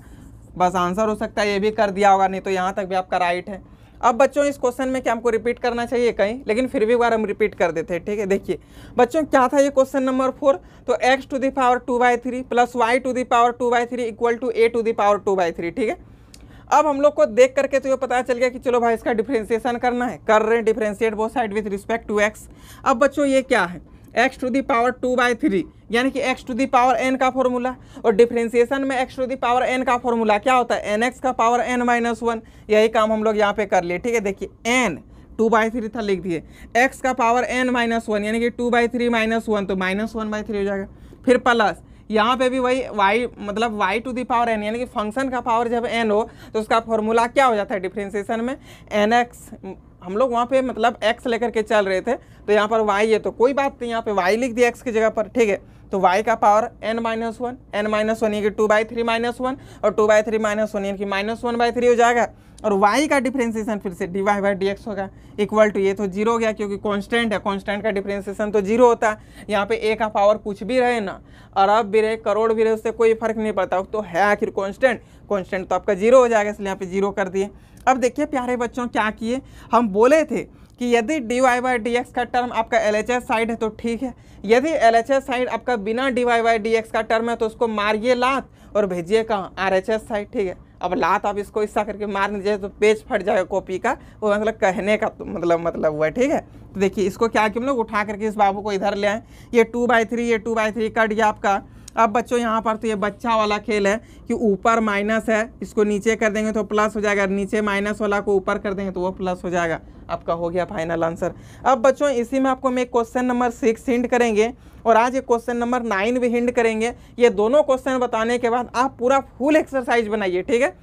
बस आंसर हो सकता है ये भी कर दिया होगा, नहीं तो यहाँ तक भी आपका राइट है। अब बच्चों इस क्वेश्चन में क्या हमको रिपीट करना चाहिए कहीं, लेकिन फिर भी एक बार हम रिपीट कर देते हैं, ठीक है। देखिए बच्चों क्या था ये क्वेश्चन नंबर 4, तो x to the power 2/3 plus y to the power 2/3 equal to a to the power 2/3, ठीक है। अब हम लोग को देख करके तो ये पता चल गया कि चलो भाई इसका डिफरेंशिएशन करना है, कर रहे हैं, differentiate both side with respect to x। अब बच्चों ये क्या है, x टू दी पावर 2/3 यानी कि x to the power n का फॉर्मूला, और डिफरेंशिएशन में x to the power n का फॉर्मूला क्या होता है, nx का पावर n-1। यही काम हम लोग यहाँ पे कर लिए, ठीक है। देखिए n 2/3 था, लिख दिए, x का पावर n-1 यानी कि 2/3 -1 तो -1/3 हो जाएगा। फिर प्लस यहाँ पे भी वही y मतलब y to the power n यानी कि फंक्शन का पावर जब n हो तो उसका फॉर्मूला क्या हो जाता है डिफरेंशिएशन में, nx। हम लोग वहाँ पे मतलब x लेकर के चल रहे थे तो यहाँ पर y है तो कोई बात नहीं, यहाँ पे y लिख दिया x की जगह पर, ठीक है। तो y का पावर n-1 यानी कि 2/3 -1 और 2/3 -1 यानी कि -1/3 हो जाएगा, और y का डिफरेंशिएशन फिर से d y by d x होगा इक्वल टू, ये तो जीरो हो गया क्योंकि कांस्टेंट है, कांस्टेंट का डिफरेंशिएशन तो जीरो होता है। यहाँ पे a का पावर कुछ भी रहे ना, अरब भी रहे, करोड़ भी रहे, उससे कोई फर्क नहीं पड़ता, तो है आखिर कांस्टेंट, कांस्टेंट तो आपका जीरो हो जाएगा, इसलिए यहाँ पे जीरो कर दिए। अब देखिए प्यारे बच्चों क्या किए, हम बोले थे कि यदि d y by d x का टर्म आपका LHS साइड है तो ठीक है, यदि LHS साइड आपका बिना d y by d x का टर्म है तो उसको मारिए लात और भेजिए कहाँ, RHS साइड, ठीक है। अब लात आप इसको ऐसा करके मार दीजिए तो पेज फट जाएगा कॉपी का, वो मतलब कहने का तो मतलब हुआ, ठीक है। तो देखिए इसको क्या कि हम लोग उठा करके इस बाबू को इधर ले आए, ये 2/3 ये 2/3 कट गया आपका। अब बच्चों यहाँ पर तो ये बच्चा वाला खेल है कि ऊपर माइनस है, इसको नीचे कर देंगे तो प्लस हो जाएगा, नीचे माइनस वाला को ऊपर कर देंगे तो वो प्लस हो जाएगा, आपका हो गया फाइनल आंसर। अब बच्चों इसी में आपको मैं क्वेश्चन नंबर 6 हिंट करेंगे और आज ये क्वेश्चन नंबर 9 भी हिंट करेंगे। ये दोनों क्वेश्चन बताने के बाद आप पूरा फुल एक्सरसाइज बनाइए, ठीक है,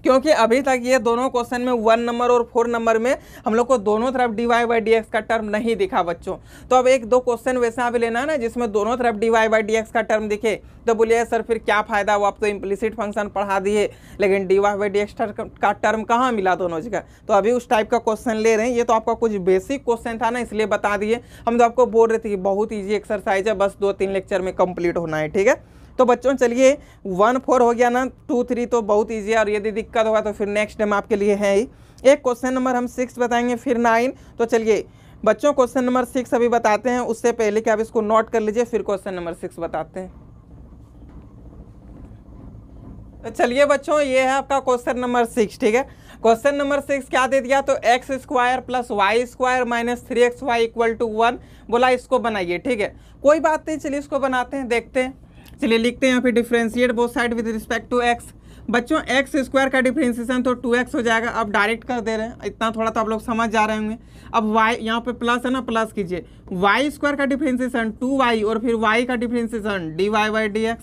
क्योंकि अभी तक ये दोनों क्वेश्चन में 1 नंबर और 4 नंबर में हम लोग को दोनों तरफ d y by d x का टर्म नहीं दिखा बच्चों। तो अब एक दो क्वेश्चन वैसा भी लेना है ना जिसमें दोनों तरफ d y by d x का टर्म दिखे, तो बोलिए सर फिर क्या फायदा, वो आप तो इम्प्लिसिट फंक्शन पढ़ा दिए लेकिन d y by d x का टर्म कहाँ मिला दोनों जगह। तो अभी उस टाइप का क्वेश्चन ले रहे हैं, ये तो आपका कुछ बेसिक क्वेश्चन था ना इसलिए बता दिए। हम तो आपको बोल रहे थे कि बहुत ईजी एक्सरसाइज है, बस 2-3 लेक्चर में कंप्लीट होना है, ठीक है। तो बच्चों चलिए 1-4 हो गया ना, 2-3 तो बहुत ईजी है, और यदि दिक्कत होगा तो फिर नेक्स्ट टाइम आपके लिए है ही। एक क्वेश्चन नंबर हम 6 बताएंगे फिर 9। तो चलिए बच्चों क्वेश्चन नंबर 6 अभी बताते हैं, उससे पहले कि आप इसको नोट कर लीजिए, फिर क्वेश्चन नंबर 6 बताते हैं। तो चलिए बच्चों ये है आपका क्वेश्चन नंबर 6, ठीक है। क्वेश्चन नंबर 6 क्या दे दिया, तो x² + y² - 3xy = 1 बोला, इसको बनाइए, ठीक है। कोई बात नहीं, चलिए इसको बनाते हैं, देखते हैं। चलिए लिखते हैं यहाँ पे differentiate both side with respect to x। बच्चों x² का डिफरेंशिएशन तो 2x हो जाएगा, अब डायरेक्ट कर दे रहे हैं, इतना थोड़ा तो आप लोग समझ जा रहे होंगे। अब y यहाँ पे प्लस है ना, प्लस कीजिए, y² का डिफरेंशिएशन 2y और फिर y का डिफरेंशिएशन dy बाई dx।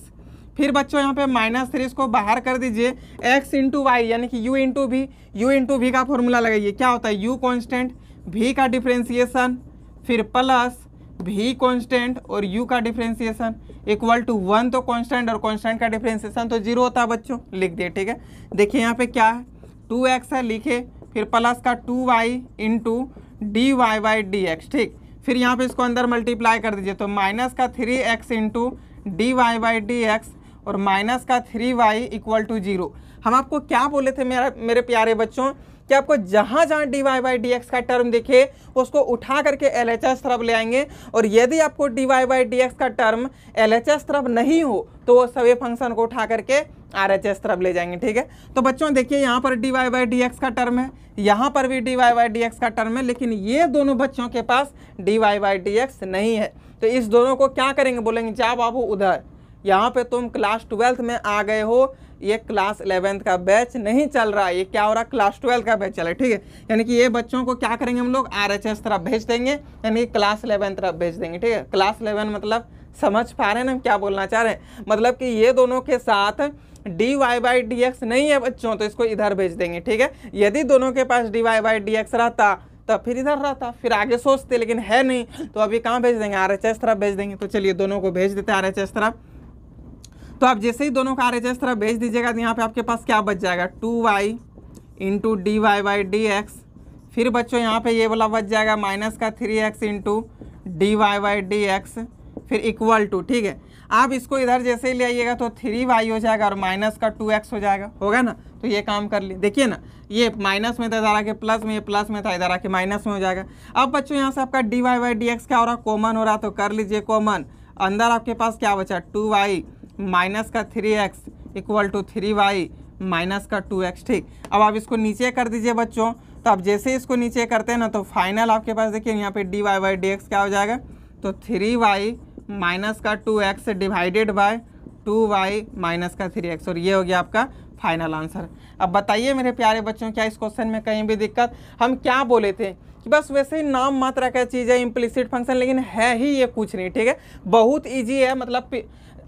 फिर बच्चों यहाँ पे -3 इसको बाहर कर दीजिए, x इंटू वाई यानी कि u इंटू v का फॉर्मूला लगाइए, क्या होता है u कांस्टेंट, v का डिफरेंशिएशन, फिर प्लस v कांस्टेंट और u का डिफरेंशिएशन इक्वल टू 1, तो कांस्टेंट और कांस्टेंट का डिफरेंशिएशन तो 0 होता है बच्चों, लिख दिए, ठीक है। देखिए यहाँ पे क्या है, 2x है, लिखे, फिर प्लस का 2y into d y by d x, ठीक। फिर यहाँ पे इसको अंदर मल्टीप्लाई कर दीजिए, तो माइनस का 3x into d y by d x और माइनस का 3y = 0। हम आपको क्या बोले थे मेरे प्यारे बच्चों कि आपको जहाँ जहाँ d y by d x का टर्म दिखे उसको उठा करके LHS तरफ ले आएंगे, और यदि आपको d y by d x का टर्म LHS तरफ नहीं हो तो वो सभी फंक्शन को उठा करके RHS तरफ ले जाएंगे, ठीक है। तो बच्चों देखिए यहाँ पर d y by d x का टर्म है, यहाँ पर भी d y by d x का टर्म है, लेकिन ये दोनों बच्चों के पास d y by d x नहीं है। तो इस दोनों को क्या करेंगे, बोलेंगे जा बाबू उधर, यहाँ पे तुम क्लास 12th में आ गए हो, ये क्लास 11th का बैच नहीं चल रहा है, ये क्या हो रहा है, क्लास 12 का बैच चल रहा है, ठीक है। यानी कि ये बच्चों को क्या करेंगे हम लोग, RHS तरफ भेज देंगे, यानी कि क्लास 11 तरफ भेज देंगे, ठीक है। क्लास 11 मतलब समझ पा रहे हैं ना हम क्या बोलना चाह रहे हैं, मतलब कि ये दोनों के साथ dy/dx नहीं है बच्चों, तो इसको इधर भेज देंगे, ठीक है। यदि दोनों के पास dy/dx रहता तब फिर इधर रहता, फिर आगे सोचते, लेकिन है नहीं, तो अभी कहाँ भेज देंगे, RHS तरफ भेज देंगे। तो चलिए दोनों को भेज देते हैं RHS तरफ। तो आप जैसे ही दोनों का RHS तरफ भेज दीजिएगा तो यहाँ पे आपके पास क्या बच जाएगा, 2y इंटू dy/dx, फिर बच्चों यहाँ पे ये वाला बच जाएगा माइनस का 3x इंटू dy/dx, फिर इक्वल टू, ठीक है। आप इसको इधर जैसे ही ले आइएगा तो 3y हो जाएगा और माइनस का 2x हो जाएगा, होगा ना। तो ये काम कर लिए, देखिए ना, ये माइनस में था इधर आके प्लस में, ये प्लस में था इधर आके माइनस में हो जाएगा। अब बच्चों यहाँ से आपका dy/dx क्या हो रहा है, कॉमन हो रहा, तो कर लीजिए कॉमन। अंदर आपके पास क्या बचा, 2y माइनस का 3x equal to 3y minus का 2x, ठीक। अब आप इसको नीचे कर दीजिए बच्चों। तो आप जैसे ही इसको नीचे करते हैं ना तो फाइनल आपके पास देखिए यहाँ पे dy/dx क्या हो जाएगा, तो 3y माइनस का 2x divided by 2y minus का 3x, और ये हो गया आपका फाइनल आंसर। अब बताइए मेरे प्यारे बच्चों, क्या इस क्वेश्चन में कहीं भी दिक्कत, हम क्या बोले थे कि बस वैसे ही नाम मात्रा का चीज़ है इम्प्लिसिट फंक्शन, लेकिन है ही ये कुछ नहीं, ठीक है। बहुत ईजी है, मतलब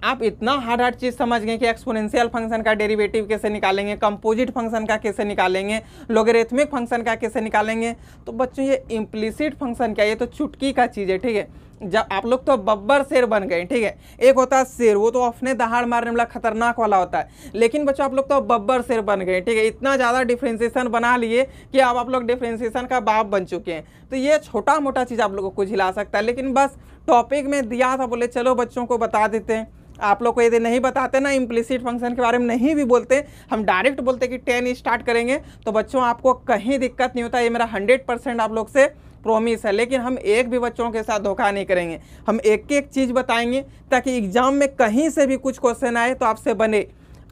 आप इतना हार्ड चीज़ समझ गए कि एक्सपोनेंशियल फंक्शन का डेरिवेटिव कैसे निकालेंगे, कंपोजिट फंक्शन का कैसे निकालेंगे, लोगरिथमिक फंक्शन का कैसे निकालेंगे। तो बच्चों ये इम्प्लिसिट फंक्शन क्या है, ये तो चुटकी का चीज़ है, ठीक है। जब आप लोग तो बब्बर शेर बन गए, ठीक है। एक होता है शेर, वो तो अपने दहाड़ मारने वाला खतरनाक वाला होता है, लेकिन बच्चों आप लोग तो बब्बर शेर बन गए, ठीक है। इतना ज़्यादा डिफ्रेंसिएशन बना लिए कि अब आप लोग डिफ्रेंसिएशन का बाप बन चुके हैं। तो ये छोटा मोटा चीज़ आप लोगों को झिला सकता है, लेकिन बस टॉपिक में दिया था, बोले चलो बच्चों को बता देते हैं। आप लोग को यदि नहीं बताते ना, इम्प्लिसिट फंक्शन के बारे में नहीं भी बोलते, हम डायरेक्ट बोलते कि 10 स्टार्ट करेंगे, तो बच्चों आपको कहीं दिक्कत नहीं होता। ये मेरा 100% आप लोग से प्रॉमिस है। लेकिन हम एक भी बच्चों के साथ धोखा नहीं करेंगे, हम एक एक चीज़ बताएंगे ताकि एग्जाम में कहीं से भी कुछ क्वेश्चन आए तो आपसे बने,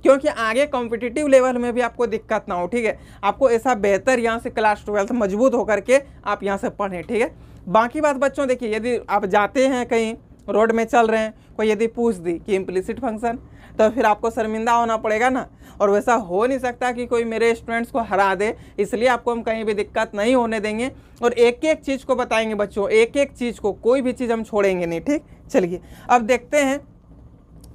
क्योंकि आगे कॉम्पिटिटिव लेवल में भी आपको दिक्कत ना हो, ठीक है। आपको ऐसा बेहतर यहाँ से क्लास 12 मजबूत होकर के आप यहाँ से पढ़ें, ठीक है। बाकी बात बच्चों देखिए, यदि आप जाते हैं कहीं रोड में चल रहे हैं, कोई यदि पूछ दी कि इम्प्लिसिट फंक्शन, तो फिर आपको शर्मिंदा होना पड़ेगा ना। और वैसा हो नहीं सकता कि कोई मेरे स्टूडेंट्स को हरा दे, इसलिए आपको हम कहीं भी दिक्कत नहीं होने देंगे और एक एक चीज़ को बताएंगे बच्चों, एक एक चीज़ को, कोई भी चीज़ हम छोड़ेंगे नहीं, ठीक। चलिए अब देखते हैं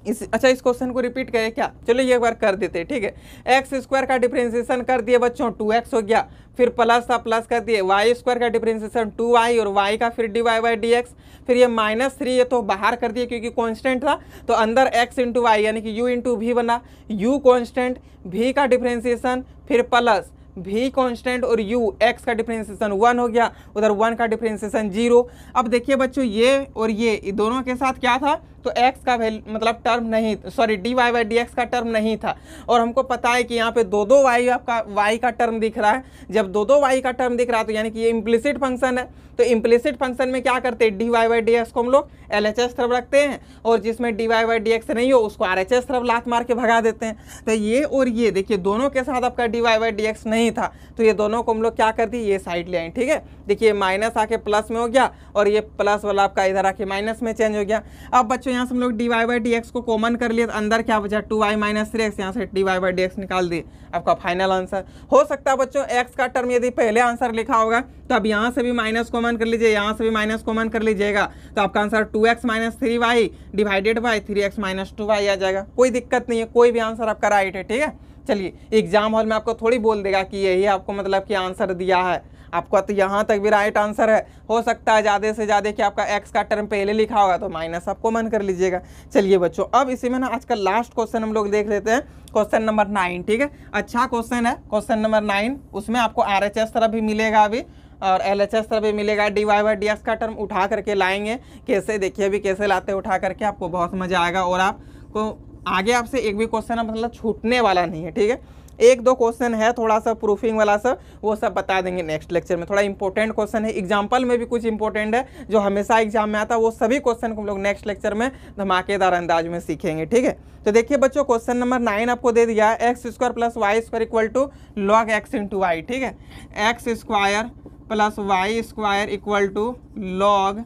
अच्छा इस क्वेश्चन को रिपीट करें क्या, चलो ये एक बार कर देते हैं, ठीक है। एक्स स्क्वायर का डिफरेंशिएशन कर दिए बच्चों, 2x हो गया, फिर प्लस था प्लस कर दिए, वाई स्क्वायर का डिफरेंशिएशन 2y और y का फिर dy/dx, फिर ये -3 ये तो बाहर कर दिए क्योंकि कांस्टेंट था, तो अंदर x इंटू वाई यानी कि u इंटू v बना, u कांस्टेंट, v का डिफरेंशिएशन, फिर प्लस v कांस्टेंट और u x का डिफरेंशिएशन 1 हो गया, उधर 1 का डिफरेंशिएशन 0। अब देखिए बच्चों ये और ये दोनों के साथ क्या था, तो x का वैल्यू मतलब टर्म नहीं, सॉरी dy/dx का टर्म नहीं था, और हमको पता है कि यहाँ पे दो y आपका y का टर्म दिख रहा है। जब दो y का टर्म दिख रहा है तो यानी कि ये इम्प्लिसिट फंक्शन है। तो इम्प्लिसिट फंक्शन में क्या करते हैं, dy/dx को हम लोग LHS तरफ रखते हैं, और जिसमें dy/dx नहीं हो उसको RHS तरफ लात मार के भगा देते हैं। तो ये और ये देखिए दोनों के साथ आपका dy/dx नहीं था, तो ये दोनों को हम लोग क्या कर दिए, ये साइड ले आए, ठीक है। देखिए माइनस आके प्लस में हो गया और ये प्लस वाला आपका इधर आके माइनस में चेंज हो गया। अब बच्चों यहाँ से हम लोग dy/dx को कॉमन कर लिए, तो अंदर क्या बचा 2y - 3x, यहाँ से dy/dx निकाल दिए, आपका फाइनल आंसर। हो सकता है बच्चों x का टर्म यदि पहले आंसर लिखा होगा तो अब यहाँ से भी माइनस कॉमन कर लीजिए, यहाँ से भी माइनस कॉमन कर लीजिएगा, तो आपका answer 2x - 3y divided by 3x - 2y आ जाएगा। कोई दिक्कत नहीं है, कोई भी आंसर आपका राइट है, ठीक है। चलिए एग्जाम हॉल में आपको थोड़ी बोल देगा कि यही आपको मतलब कि आंसर दिया है, आपका तो यहाँ तक भी राइट आंसर है। हो सकता है ज़्यादा से ज़्यादा कि आपका x का टर्म पहले लिखा होगा तो माइनस आप कॉमन कर लीजिएगा। चलिए बच्चों अब इसी में ना आज का लास्ट क्वेश्चन हम लोग देख लेते हैं, क्वेश्चन नंबर 9, ठीक है। अच्छा क्वेश्चन है क्वेश्चन नंबर 9, उसमें आपको RHS तरफ भी मिलेगा अभी और LHS तरफ भी मिलेगा। dy/dx का टर्म उठा करके लाएंगे, कैसे देखिए अभी कैसे लाते उठा करके, आपको बहुत मज़ा आएगा और आपको आगे आपसे एक भी क्वेश्चन मतलब छूटने वाला नहीं है, ठीक है। एक दो क्वेश्चन है थोड़ा सा प्रूफिंग वाला सा, वो सब बता देंगे नेक्स्ट लेक्चर में। थोड़ा इंपॉर्टेंट क्वेश्चन है, एग्जाम्पल में भी कुछ इंपॉर्टेंट है जो हमेशा एग्जाम में आता है, वो सभी क्वेश्चन को हम लोग नेक्स्ट लेक्चर में धमाकेदार अंदाज में सीखेंगे, ठीक है। तो देखिए बच्चों क्वेश्चन नंबर 9 आपको दे दिया है, x² + y² equal to log x into y, ठीक है। x² + y² equal to log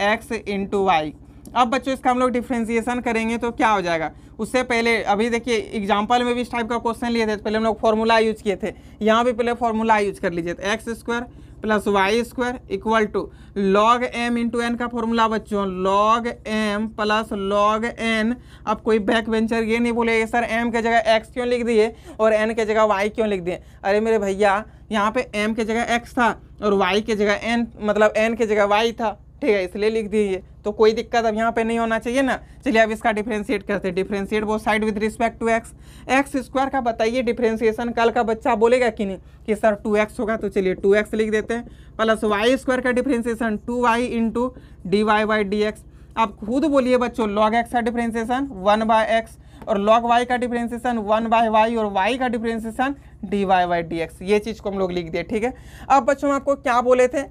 x into y. अब बच्चों इसका हम लोग डिफ्रेंसिएशन करेंगे तो क्या हो जाएगा, उससे पहले अभी देखिए एग्जाम्पल में भी इस टाइप का क्वेश्चन लिए थे, पहले हम लोग फॉर्मूला यूज किए थे, यहाँ भी पहले फॉर्मूला यूज कर लीजिए। तो x square plus y square equal to log m into n का फॉर्मूला बच्चों, log m plus log n. अब कोई बैक वेंचर ये नहीं बोलेगा सर एम के जगह एक्स क्यों लिख दिए और एन के जगह वाई क्यों लिख दिए। अरे मेरे भैया यहाँ पे एम के जगह एक्स था और वाई के जगह एन, मतलब एन के जगह वाई था, ठीक है, इसलिए लिख दीजिए। तो कोई दिक्कत अब यहाँ पे नहीं होना चाहिए ना। चलिए अब इसका डिफरेंशिएट करते हैं। Differentiate both side with respect to x. X square का बताइए डिफरेंशिएशन, कल का बच्चा बोलेगा कि नहीं कि सर 2x होगा, तो चलिए 2x लिख देते हैं, प्लस वाई स्क्वायर का differentiation 2y into d y by d x. आप खुद बोलिए बच्चों लॉग एक्स का डिफरेंशिएशन 1/x और लॉग वाई का डिफरेंशिएशन 1/y और y का differentiation d y by d x. ये चीज़ को हम लोग लिख दिए, ठीक है। अब बच्चों हम आपको क्या बोले थे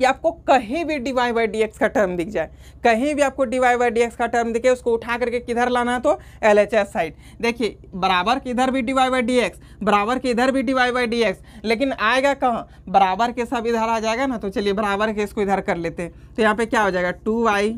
कि आपको कहीं भी d y by d x का टर्म दिख जाए, कहीं भी आपको d y by d x का टर्म दिखे, उसको उठा करके किधर लाना है, तो LHS साइड। देखिए बराबर के इधर भी d y by d x, बराबर के इधर भी d y by d x, लेकिन आएगा कहाँ, बराबर के सब इधर आ जाएगा ना। तो चलिए बराबर के इसको इधर कर लेते हैं। तो यहाँ पे क्या हो जाएगा 2y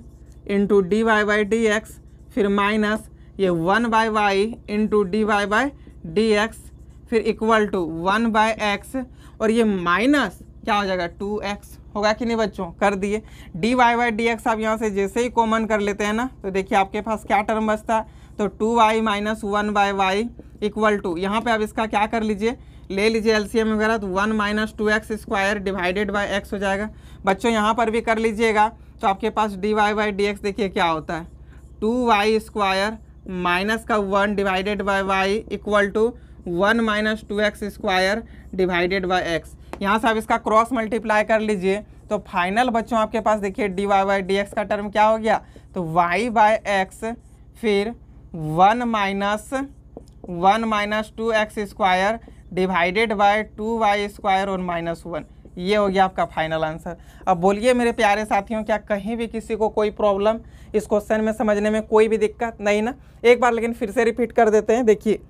into d y by d x, फिर माइनस ये 1/y into d y by d x, फिर इक्वल टू 1/x और ये माइनस क्या हो जाएगा 2x। होगा कि नहीं बच्चों, कर दिए। D y by d x आप यहाँ से जैसे ही कॉमन कर लेते हैं ना, तो देखिए आपके पास क्या टर्म बचता है, तो 2y minus 1/y equal to, यहाँ पे आप इसका क्या कर लीजिए, ले लीजिए एलसीएम वगैरह, तो 1 minus 2x square divided by x हो जाएगा। बच्चों यहाँ पर भी कर लीजिएगा, तो आपके पास d y by d x देखिए क्या होता है 2y स्क्वायर माइनस का 1 divided by y equal to 1 minus 2x square divided by x। यहाँ से आप इसका क्रॉस मल्टीप्लाई कर लीजिए, तो फाइनल बच्चों आपके पास देखिए d y by d x का टर्म क्या हो गया, तो y बाई एक्स, फिर 1 minus 2x square divided by 2y square और -1। ये हो गया आपका फाइनल आंसर। अब बोलिए मेरे प्यारे साथियों, क्या कहीं भी किसी को कोई प्रॉब्लम, इस क्वेश्चन में समझने में कोई भी दिक्कत नहीं ना। एक बार लेकिन फिर से रिपीट कर देते हैं। देखिए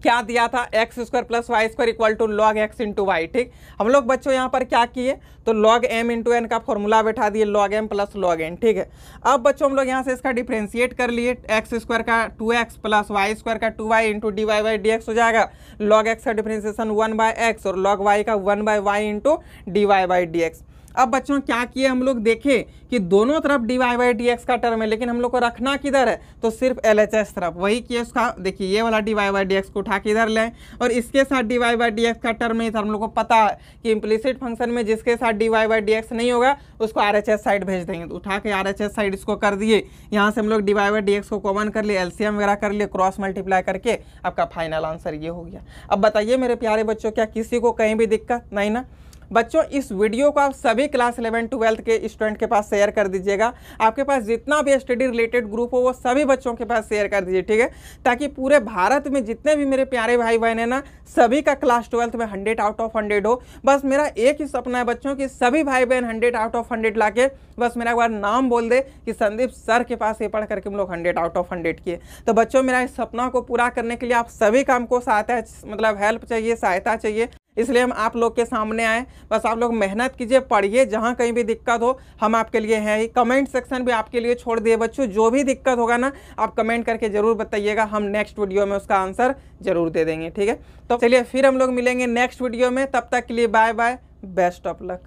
क्या दिया था, x square plus y square equal to log x into y, ठीक। हम लोग बच्चों यहाँ पर क्या किए, तो लॉग एम इंटू एन का फॉर्मूला बैठा दिए, log m plus log n, ठीक है। अब बच्चों हम लोग यहाँ से इसका डिफ्रेंशिएट कर लिए, एक्स स्क्वायर का 2x प्लस वाई स्क्वायर का 2y into d y by d x हो जाएगा। लॉग एक्स का डिफ्रेंशिएशन 1/x और लॉग वाई का 1/y into d y by d x. अब बच्चों क्या किए हम लोग, देखें कि दोनों तरफ d y by d x का टर्म है, लेकिन हम लोग को रखना किधर है, तो सिर्फ LHS तरफ। वही किए उसका, देखिए ये वाला d y by d x को उठा के इधर लें और इसके साथ d y by d x का टर्म नहीं था। हम लोग को पता है कि इम्प्लिसिट फंक्शन में जिसके साथ d y by d x नहीं होगा उसको RHS साइड भेज देंगे। तो उठा के RHS साइड इसको कर दिए। यहाँ से हम लोग d y by d x को कॉमन कर लिए, LCM वगैरह कर लिए, क्रॉस मल्टीप्लाई करके आपका फाइनल आंसर ये हो गया। अब बताइए मेरे प्यारे बच्चों, क्या किसी को कहीं भी दिक्कत नहीं ना। बच्चों इस वीडियो को आप सभी क्लास 11-12 के स्टूडेंट के पास शेयर कर दीजिएगा। आपके पास जितना भी स्टडी रिलेटेड ग्रुप हो वो सभी बच्चों के पास शेयर कर दीजिए, ठीक है, ताकि पूरे भारत में जितने भी मेरे प्यारे भाई बहन है ना, सभी का क्लास 12 में 100 आउट ऑफ 100 हो। बस मेरा एक ही सपना है बच्चों कि सभी भाई बहन 100 आउट ऑफ 100 लाके बस मेरा एक बार नाम बोल दे कि संदीप सर के पास ये पढ़ करके हम लोग 100 आउट ऑफ 100 किए। तो बच्चों मेरा इस सपना को पूरा करने के लिए आप सभी काम को सहायता, मतलब हेल्प चाहिए, सहायता चाहिए, इसलिए हम आप लोग के सामने आए। बस आप लोग मेहनत कीजिए, पढ़िए, जहाँ कहीं भी दिक्कत हो हम आपके लिए हैं ही। कमेंट सेक्शन भी आपके लिए छोड़ दिए बच्चों, जो भी दिक्कत होगा ना आप कमेंट करके ज़रूर बताइएगा, हम नेक्स्ट वीडियो में उसका आंसर जरूर दे देंगे, ठीक है। तो चलिए फिर हम लोग मिलेंगे नेक्स्ट वीडियो में, तब तक के लिए bye bye, best of luck.